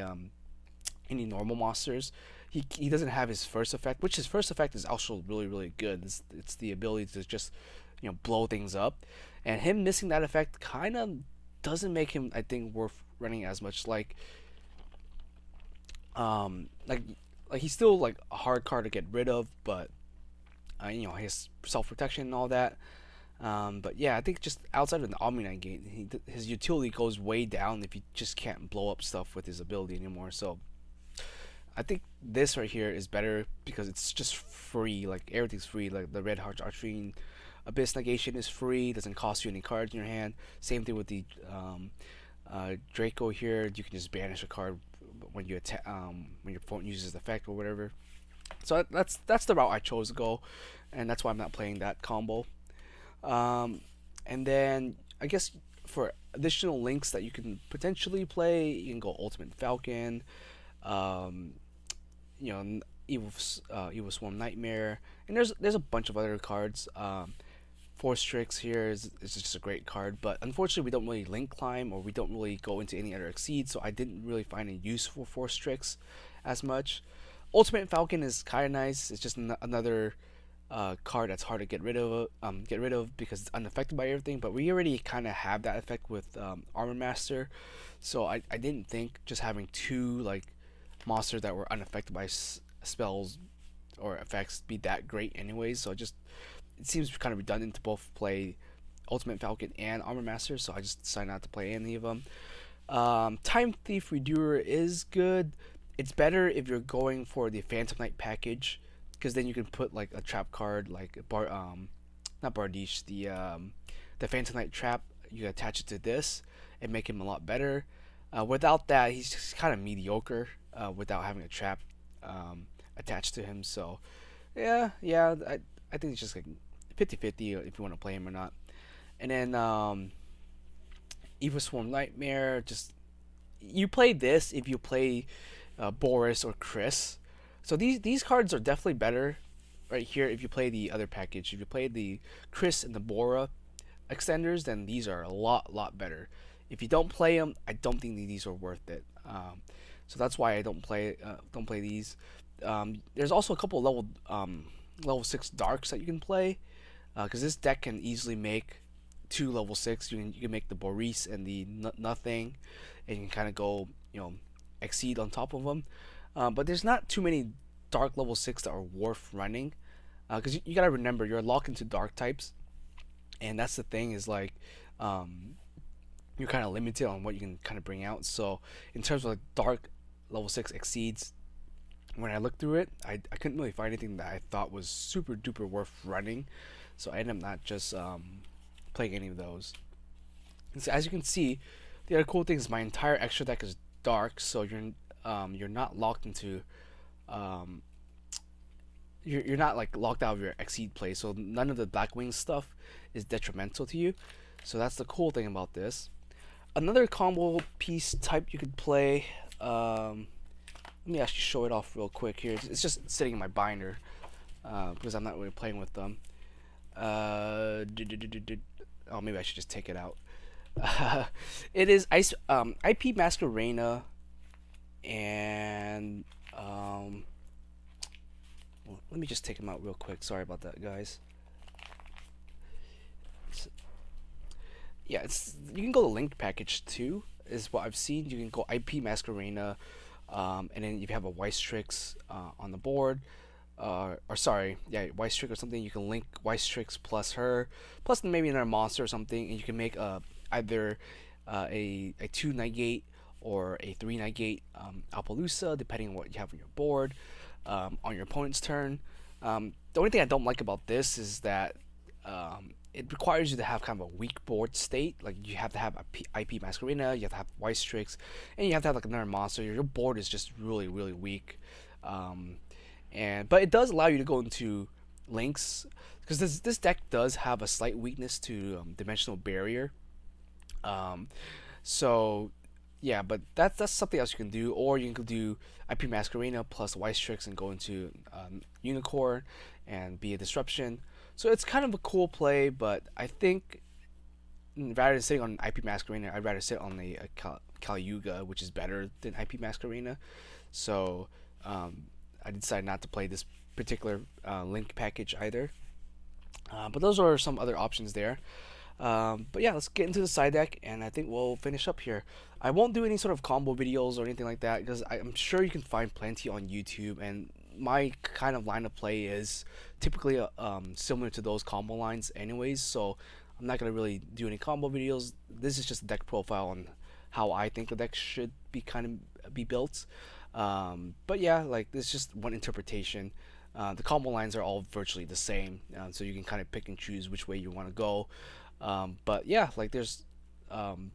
A: normal monsters, he doesn't have his first effect, which his first effect is also really really good. It's the ability to just blow things up, and him missing that effect kind of doesn't make him, I think, worth running as much. Like he's still like a hard card to get rid of, but his self protection and all that. But yeah, I think just outside of the Omni Gate, his utility goes way down if you just can't blow up stuff with his ability anymore. So I think this right here is better because it's just free. Like, everything's free. Like, the Red Heart Archfiend Abyss Negation is free, doesn't cost you any cards in your hand. Same thing with the Draco here. You can just banish a card when you attack, when your opponent uses the effect or whatever. So that's the route I chose to go, and that's why I'm not playing that combo. And then I guess for additional links that you can potentially play, you can go Ultimate Falcon, um, Evil Swarm Nightmare, and there's a bunch of other cards. Force Tricks here is just a great card, but unfortunately we don't really link climb, or we don't really go into any other Exceed, so I didn't really find it useful Force Tricks as much. Ultimate Falcon is kind of nice. It's just another card that's hard to get rid of because it's unaffected by everything. But we already kind of have that effect with Armor Master, so I didn't think just having two like monsters that were unaffected by spells or effects be that great anyways. So it seems kind of redundant to both play Ultimate Falcon and Armor Master, so I just decided not to play any of them. Time Thief Redoer is good. It's better if you're going for the Phantom Knight package, because then you can put like a trap card like not Bardiche, the Phantom Knight trap. You can attach it to this and make him a lot better. Without that, he's just kind of mediocre without having a trap attached to him. So yeah, I think it's just like 50-50 if you want to play him or not. And then Evil Swarm Nightmare, just you play this if you play Boris or Chris. So these cards are definitely better right here if you play the other package. If you play the Chris and the Bora extenders, then these are a lot better. If you don't play them, I don't think these are worth it. So that's why I don't play these. There's also a couple level 6 darks that you can play, because this deck can easily make two level 6. You can make the Boris and the Nothing, and you can kind of go Exceed on top of them. But there's not too many dark level 6 that are worth running, because you gotta remember you're locked into dark types, and that's the thing, is like you're kind of limited on what you can kind of bring out. So in terms of like dark level 6 Exceeds, when I looked through it, I couldn't really find anything that I thought was super duper worth running, so I ended up not just playing any of those. And so as you can see, the other cool thing is my entire extra deck is dark, so you're not locked into you're not like locked out of your Exceed play, so none of the Blackwings stuff is detrimental to you. So that's the cool thing about this. Another combo piece type you could play, let me actually show it off real quick here. It's just sitting in my binder because I'm not really playing with them. Oh, maybe I should just take it out. It is IP Masquerena, and let me just take them out real quick. Sorry about that, guys. Yeah, you can go to linked package too. is what I've seen. You can go IP Masquerena, and then if you have a White Strix on the board, or sorry, yeah, White Strix or something, you can link White Strix plus her, plus maybe another monster or something, and you can make either a 2 Nightgate or a 3 Nightgate Appaloosa, depending on what you have on your board on your opponent's turn. The only thing I don't like about this is that it requires you to have kind of a weak board state. Like you have to have a IP Masquerena, you have to have White Strix, and you have to have like another monster. Your board is just really really weak. Um, but it does allow you to go into links because this deck does have a slight weakness to dimensional barrier. Um, so yeah, but that's something else you can do, or you can do IP Masquerena plus White Strix and go into Unicorn and be a disruption. So it's kind of a cool play, but I think rather than sitting on IP Masquerena, I'd rather sit on a Caliuga, which is better than IP Masquerena. So I decided not to play this particular link package either. But those are some other options there. But yeah, let's get into the side deck, and I think we'll finish up here. I won't do any sort of combo videos or anything like that because I'm sure you can find plenty on YouTube, and my kind of line of play is typically similar to those combo lines anyways, so I'm not going to really do any combo videos. This is just a deck profile on how I think the deck should be be built. But yeah, like this is just one interpretation. The combo lines are all virtually the same, so you can kind of pick and choose which way you want to go. But yeah, like there's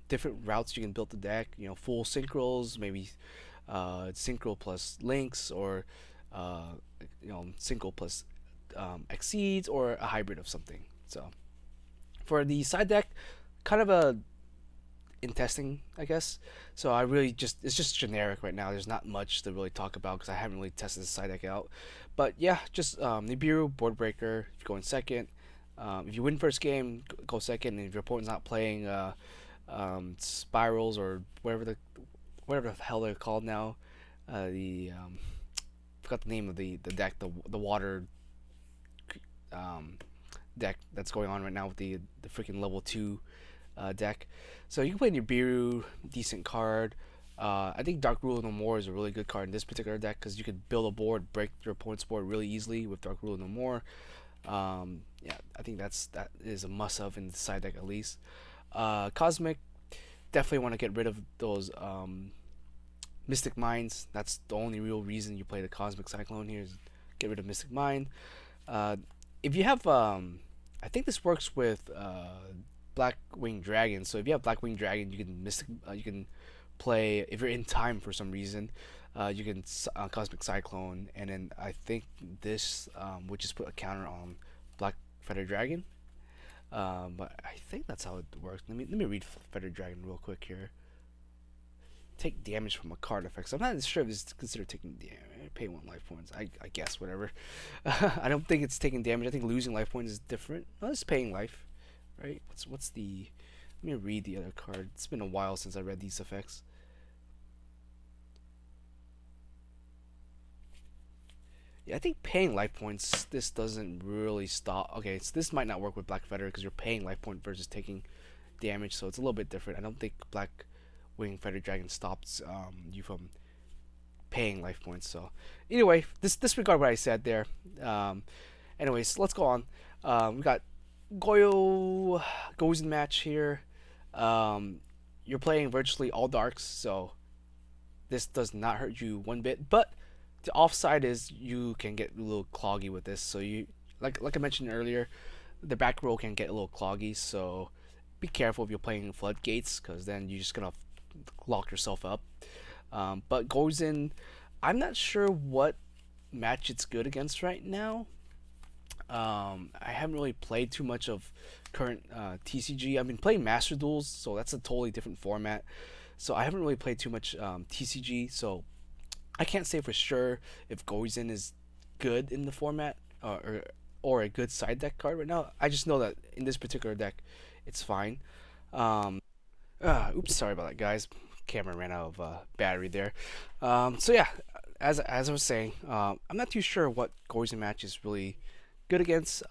A: different routes you can build the deck. You know, full synchros, maybe synchro plus links, or synchro plus exceeds, or a hybrid of something. So for the side deck, kind of a in testing, I guess. So I really it's just generic right now. There's not much to really talk about because I haven't really tested the side deck out. But yeah, just Nibiru, board breaker. If you go in second, if you win first game, go second. And if your opponent's not playing spirals or whatever the hell they're called now, the forgot the name of the deck, the water deck that's going on right now with the freaking level 2 deck. So you can play Nibiru, decent card. I think Dark Rule No More is a really good card in this particular deck because you could build a board, break your opponent's board really easily with Dark Rule No More. Yeah, I think that is a must-have in the side deck at least. Cosmic, definitely want to get rid of those Mystic Minds. That's the only real reason you play the Cosmic Cyclone here, is get rid of Mystic Mind. If you have, I think this works with Blackwing Dragon. So if you have Blackwing Dragon, you can you can play, if you're in time for some reason, you can Cosmic Cyclone, and then I think this would just put a counter on Black Feather Dragon. But I think that's how it works. Let me read Feather Dragon real quick here. Take damage from a card effect. So I'm not sure if this is considered taking damage. Pay 1 life points. I guess whatever. I don't think it's taking damage. I think losing life points is different. No, it's paying life, right? What's the? Let me read the other card. It's been a while since I read these effects. Yeah, I think paying life points. This doesn't really stop. Okay, so this might not work with Black Feather because you're paying life point versus taking damage, so it's a little bit different. I don't think Black Wing Feather Dragon stops you from paying life points. So anyway, disregard what I said there. Anyways, let's go on. We got Gozen match here. You're playing virtually all darks, so this does not hurt you one bit. But the offside is you can get a little cloggy with this. So you like I mentioned earlier, the back row can get a little cloggy. So be careful if you're playing floodgates, because then you're just gonna lock yourself up. But Gozen, I'm not sure what match it's good against right now. I haven't really played too much of current TCG. I've been playing Master Duels, so that's a totally different format. So I haven't really played too much TCG, so I can't say for sure if Gozen is good in the format or a good side deck card right now. I just know that in this particular deck, it's fine. Oops, sorry about that, guys. Camera ran out of battery there. So yeah, as I was saying, I'm not too sure what Gozen match is really good against.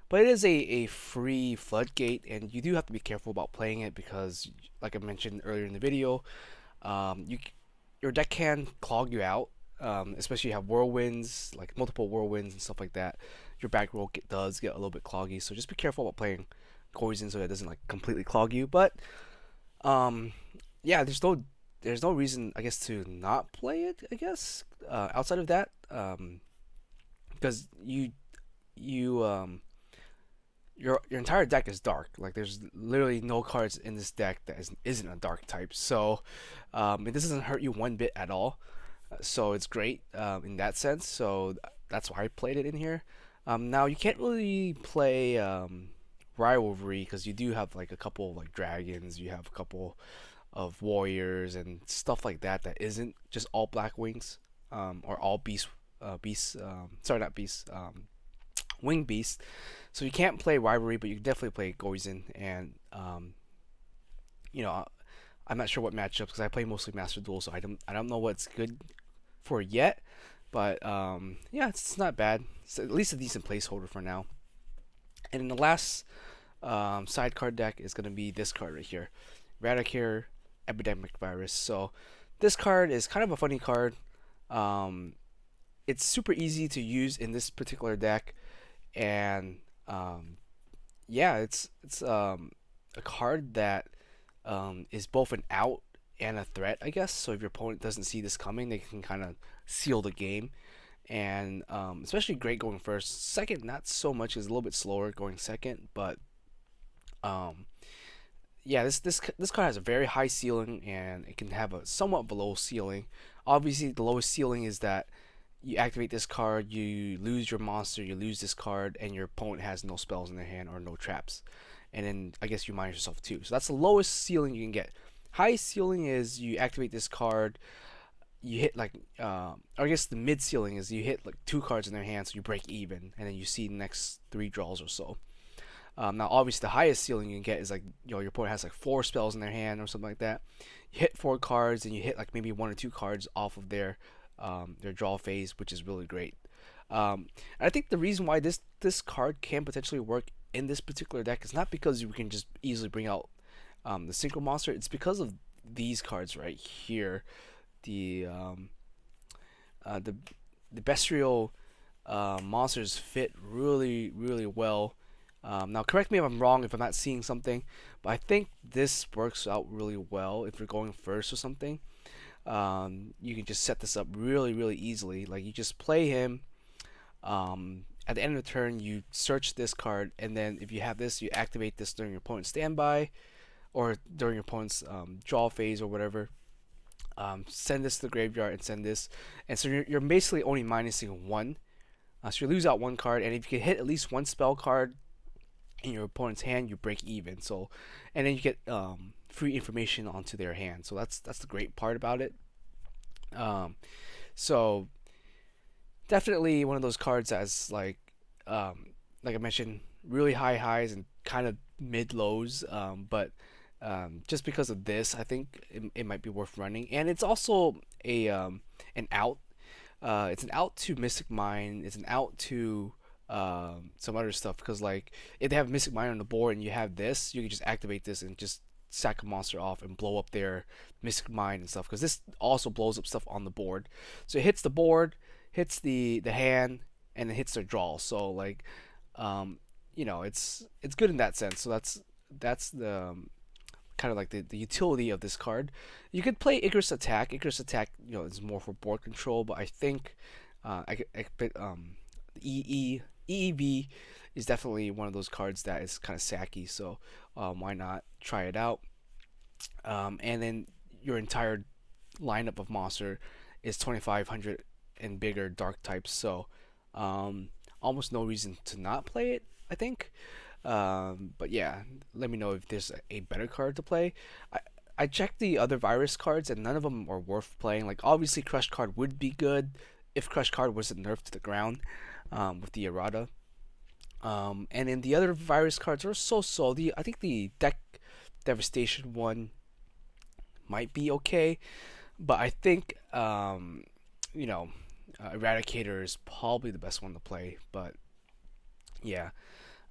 A: but it is a free floodgate, and you do have to be careful about playing it because, like I mentioned earlier in the video, you your deck can clog you out, especially you have whirlwinds, like multiple whirlwinds and stuff like that. Your back row does get a little bit cloggy, so just be careful about playing poison so it doesn't like completely clog you. But um, yeah, there's no reason I guess to not play it. I guess outside of that, because you your entire deck is dark. Like there's literally no cards in this deck that isn't a dark type. So it doesn't hurt you one bit at all. So it's great in that sense. So that's why I played it in here. Now you can't really play rivalry because you do have like a couple of, like dragons. You have a couple of warriors and stuff like that that isn't just all Blackwings or all beasts. Sorry, not beasts. Wing beasts. So you can't play rivalry, but you can definitely play Goizen. And you know, I'm not sure what matchups because I play mostly Master Duel, so I don't know what's good for yet. But yeah, it's not bad. It's at least a decent placeholder for now. And then the last sidecard deck is gonna be this card right here, Radicare Epidemic Virus. So this card is kind of a funny card. Um, it's super easy to use in this particular deck, and yeah, it's a card that is both an out and a threat, I guess. So if your opponent doesn't see this coming, they can kind of seal the game. And especially great going first. Second, not so much. Is a little bit slower going second, but um, yeah, this card has a very high ceiling, and it can have a somewhat below ceiling. Obviously, the lowest ceiling is that you activate this card, you lose your monster, you lose this card, and your opponent has no spells in their hand or no traps. And then I guess you minus yourself too. So that's the lowest ceiling you can get. Highest ceiling is you activate this card, you hit like, or I guess the mid ceiling is you hit like two cards in their hand, so you break even, and then you see the next three draws or so. Now, obviously, the highest ceiling you can get is like, your opponent has like four spells in their hand or something like that. You hit four cards, and you hit like maybe one or two cards off of their draw phase, which is really great. And I think the reason why this card can potentially work in this particular deck is not because you can just easily bring out the synchro monster. It's because of these cards right here, the um, the bestial monsters fit really well. Now, correct me if I'm wrong if I'm not seeing something, but I think this works out really well if you're going first or something. You can just set this up really easily. Like you just play him. At the end of the turn, you search this card, and then if you have this, you activate this during your opponent's standby or during your opponent's draw phase or whatever. Send this to the graveyard and send this, and so you're basically only minusing one. So you lose out one card, and if you can hit at least one spell card in your opponent's hand, you break even. So, and then you get free information onto their hand. So that's the great part about it. Um, so definitely one of those cards that's like I mentioned, really high highs and kind of mid lows. But just because of this, I think it might be worth running. And it's also an out. It's an out to Mystic Mine. It's an out to some other stuff because like if they have Mystic Mine on the board and you have this, you can just activate this and just sack a monster off and blow up their Mystic Mine and stuff because this also blows up stuff on the board. So it hits the board, hits the hand, and it hits their draw. So like, it's good in that sense. So that's the kind of like the utility of this card. You could play Icarus Attack. Icarus Attack, is more for board control, but I think I could put the EEV is definitely one of those cards that is kind of sacky. So why not try it out? And then your entire lineup of monster is 2500 and bigger dark types. So almost no reason to not play it, I think. But yeah, let me know if there's a better card to play. I checked the other virus cards and none of them are worth playing. Like obviously Crush Card would be good if Crush Card wasn't nerfed to the ground with the errata. And then the other virus cards are so. I think the Deck Devastation one might be okay, but I think Eradicator is probably the best one to play. But yeah,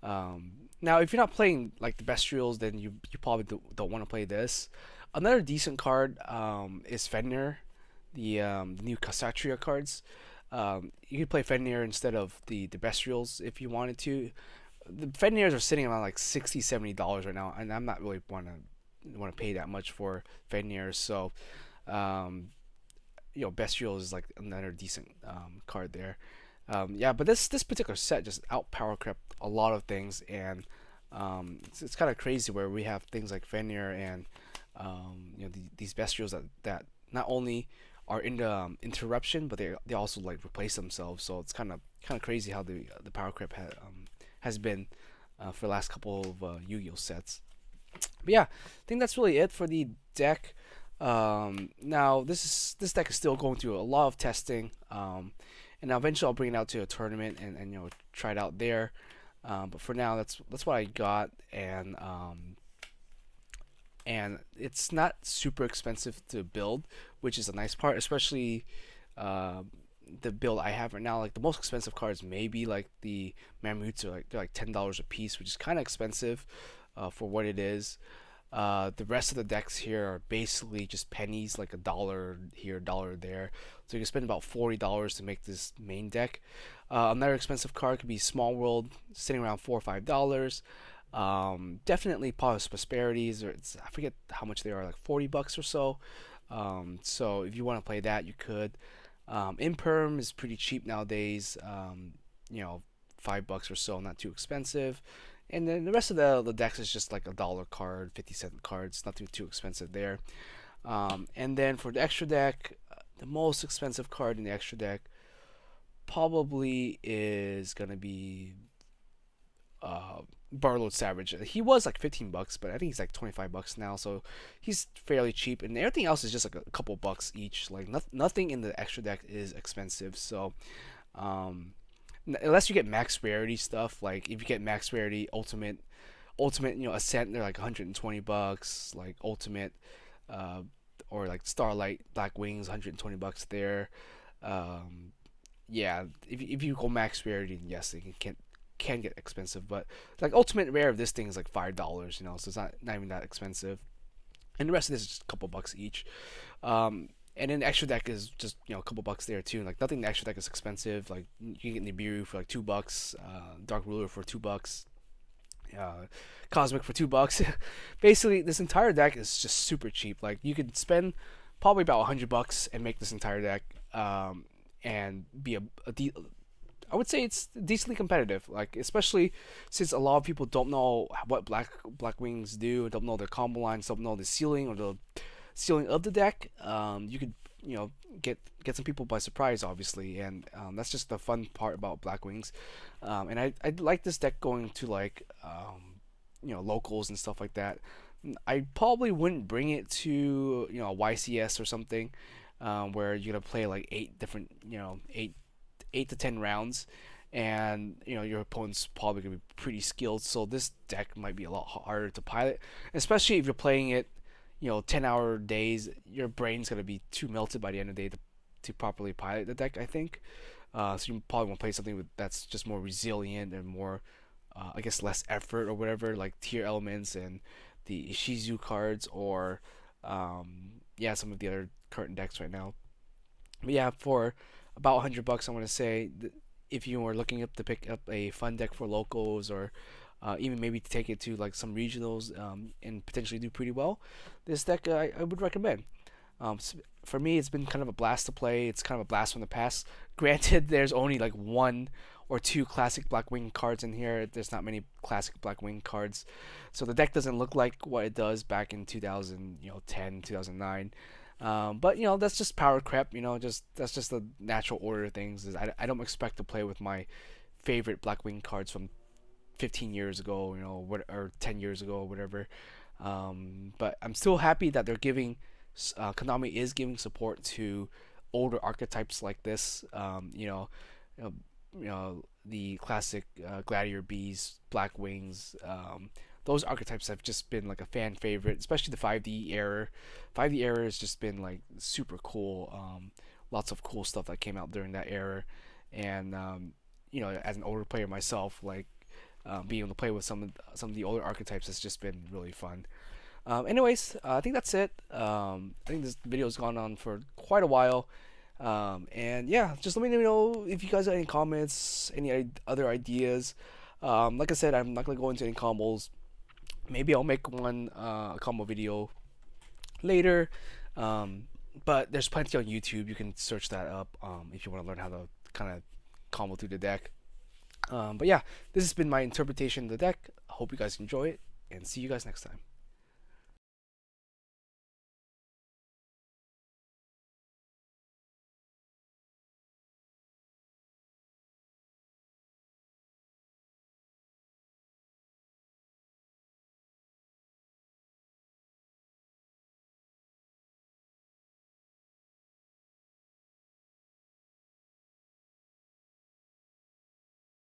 A: Now, if you're not playing like the bestials, then you probably don't want to play this. Another decent card is Fenrir, the new Kshatriya cards. You could play Fenrir instead of the bestials if you wanted to. The Fenrirs are sitting around like $60-$70 right now, and I'm not really want to pay that much for Fenrir. So, um, Bestial is like another decent card there. Yeah, but this particular set just out power crept a lot of things, and it's kind of crazy where we have things like Fenrir and these bestials that not only are in the interruption, but they also like replace themselves. So it's kind of crazy how the power creep has been for the last couple of Yu-Gi-Oh sets. But yeah, I think that's really it for the deck. Now this deck is still going through a lot of testing, and now eventually I'll bring it out to a tournament and try it out there. But for now, that's what I got, and it's not super expensive to build, which is a nice part, especially uh, the build I have right now. Like the most expensive cards, maybe like the Mammoths are like they're like $10 a piece, which is kind of expensive for what it is. The rest of the decks here are basically just pennies, like a dollar here, a dollar there. So you can spend about $40 to make this main deck. Another expensive card could be Small World, sitting around $4 or $5. Definitely Prosperities, or I forget how much they are, like $40 or so. So if you want to play that, you could. Imperm is pretty cheap nowadays. You know, $5 or so, not too expensive. And then the rest of the decks is just like a dollar card, 50-cent cards, not too expensive there. And then for the extra deck, the most expensive card in the extra deck probably is gonna be uh, Barlow Savage. He was like $15, but I think he's like $25 now, so he's fairly cheap. And everything else is just like a couple bucks each. Like nothing in the extra deck is expensive. So um, unless you get max rarity stuff, like if you get max rarity ultimate, Ascent, they're like $120. Like ultimate, uh, or like Starlight Blackwings, $120 there. Um, yeah, if you go max rarity, then yes, it can get expensive. But like ultimate rare of this thing is like $5, so it's not even that expensive. And the rest of this is just a couple bucks each. And then the extra deck is just a couple bucks there too. Like nothing in the extra deck is expensive. Like you can get Nibiru for like $2, Dark Ruler for $2, uh, Cosmic for $2. Basically, this entire deck is just super cheap. Like you could spend probably about $100 and make this entire deck, and be I would say it's decently competitive. Like especially since a lot of people don't know what Black Wings do, don't know their combo lines, don't know the ceiling or the ceiling of the deck. You could get some people by surprise, obviously, and that's just the fun part about Black Wings. And I like this deck going to like locals and stuff like that. I probably wouldn't bring it to YCS or something, where you're gonna play like eight to 10 rounds, and your opponent's probably gonna be pretty skilled. So this deck might be a lot harder to pilot, especially if you're playing it 10-hour days. Your brain's gonna be too melted by the end of the day to properly pilot the deck, I think. So you probably want to play something that's just more resilient and more, I guess, less effort or whatever, like tier elements and the Ishizu cards, or yeah, some of the other current decks right now. But yeah, for about $100, I want to say, if you were looking up to pick up a fun deck for locals, or even maybe to take it to like some regionals, and potentially do pretty well, this deck I would recommend. For me, it's been kind of a blast to play. It's kind of a blast from the past. Granted, there's only like one or two classic Blackwing cards in here. There's not many classic Blackwing cards, so the deck doesn't look like what it does back in 2010, 2009. But that's just power creep. That's just the natural order of things. I don't expect to play with my favorite Blackwing cards from 15 years ago, or 10 years ago, or whatever. But I'm still happy that they're giving, Konami is giving support to older archetypes like this. You know, the classic Gladiator Bees, Black Wings. Those archetypes have just been like a fan favorite, especially the 5D era. 5D era has just been like super cool. Lots of cool stuff that came out during that era, and as an older player myself, like being able to play with some of the older archetypes has just been really fun. Anyways, I think that's it. I think this video's gone on for quite a while. And yeah, just let me know if you guys have any comments, any other ideas. Like I said, I'm not gonna go into any combos. Maybe I'll make one a combo video later. Um, but there's plenty on YouTube. You can search that up if you want to learn how to kind of combo through the deck. But yeah, this has been my interpretation of the deck. I hope you guys enjoy it, and see you guys next time.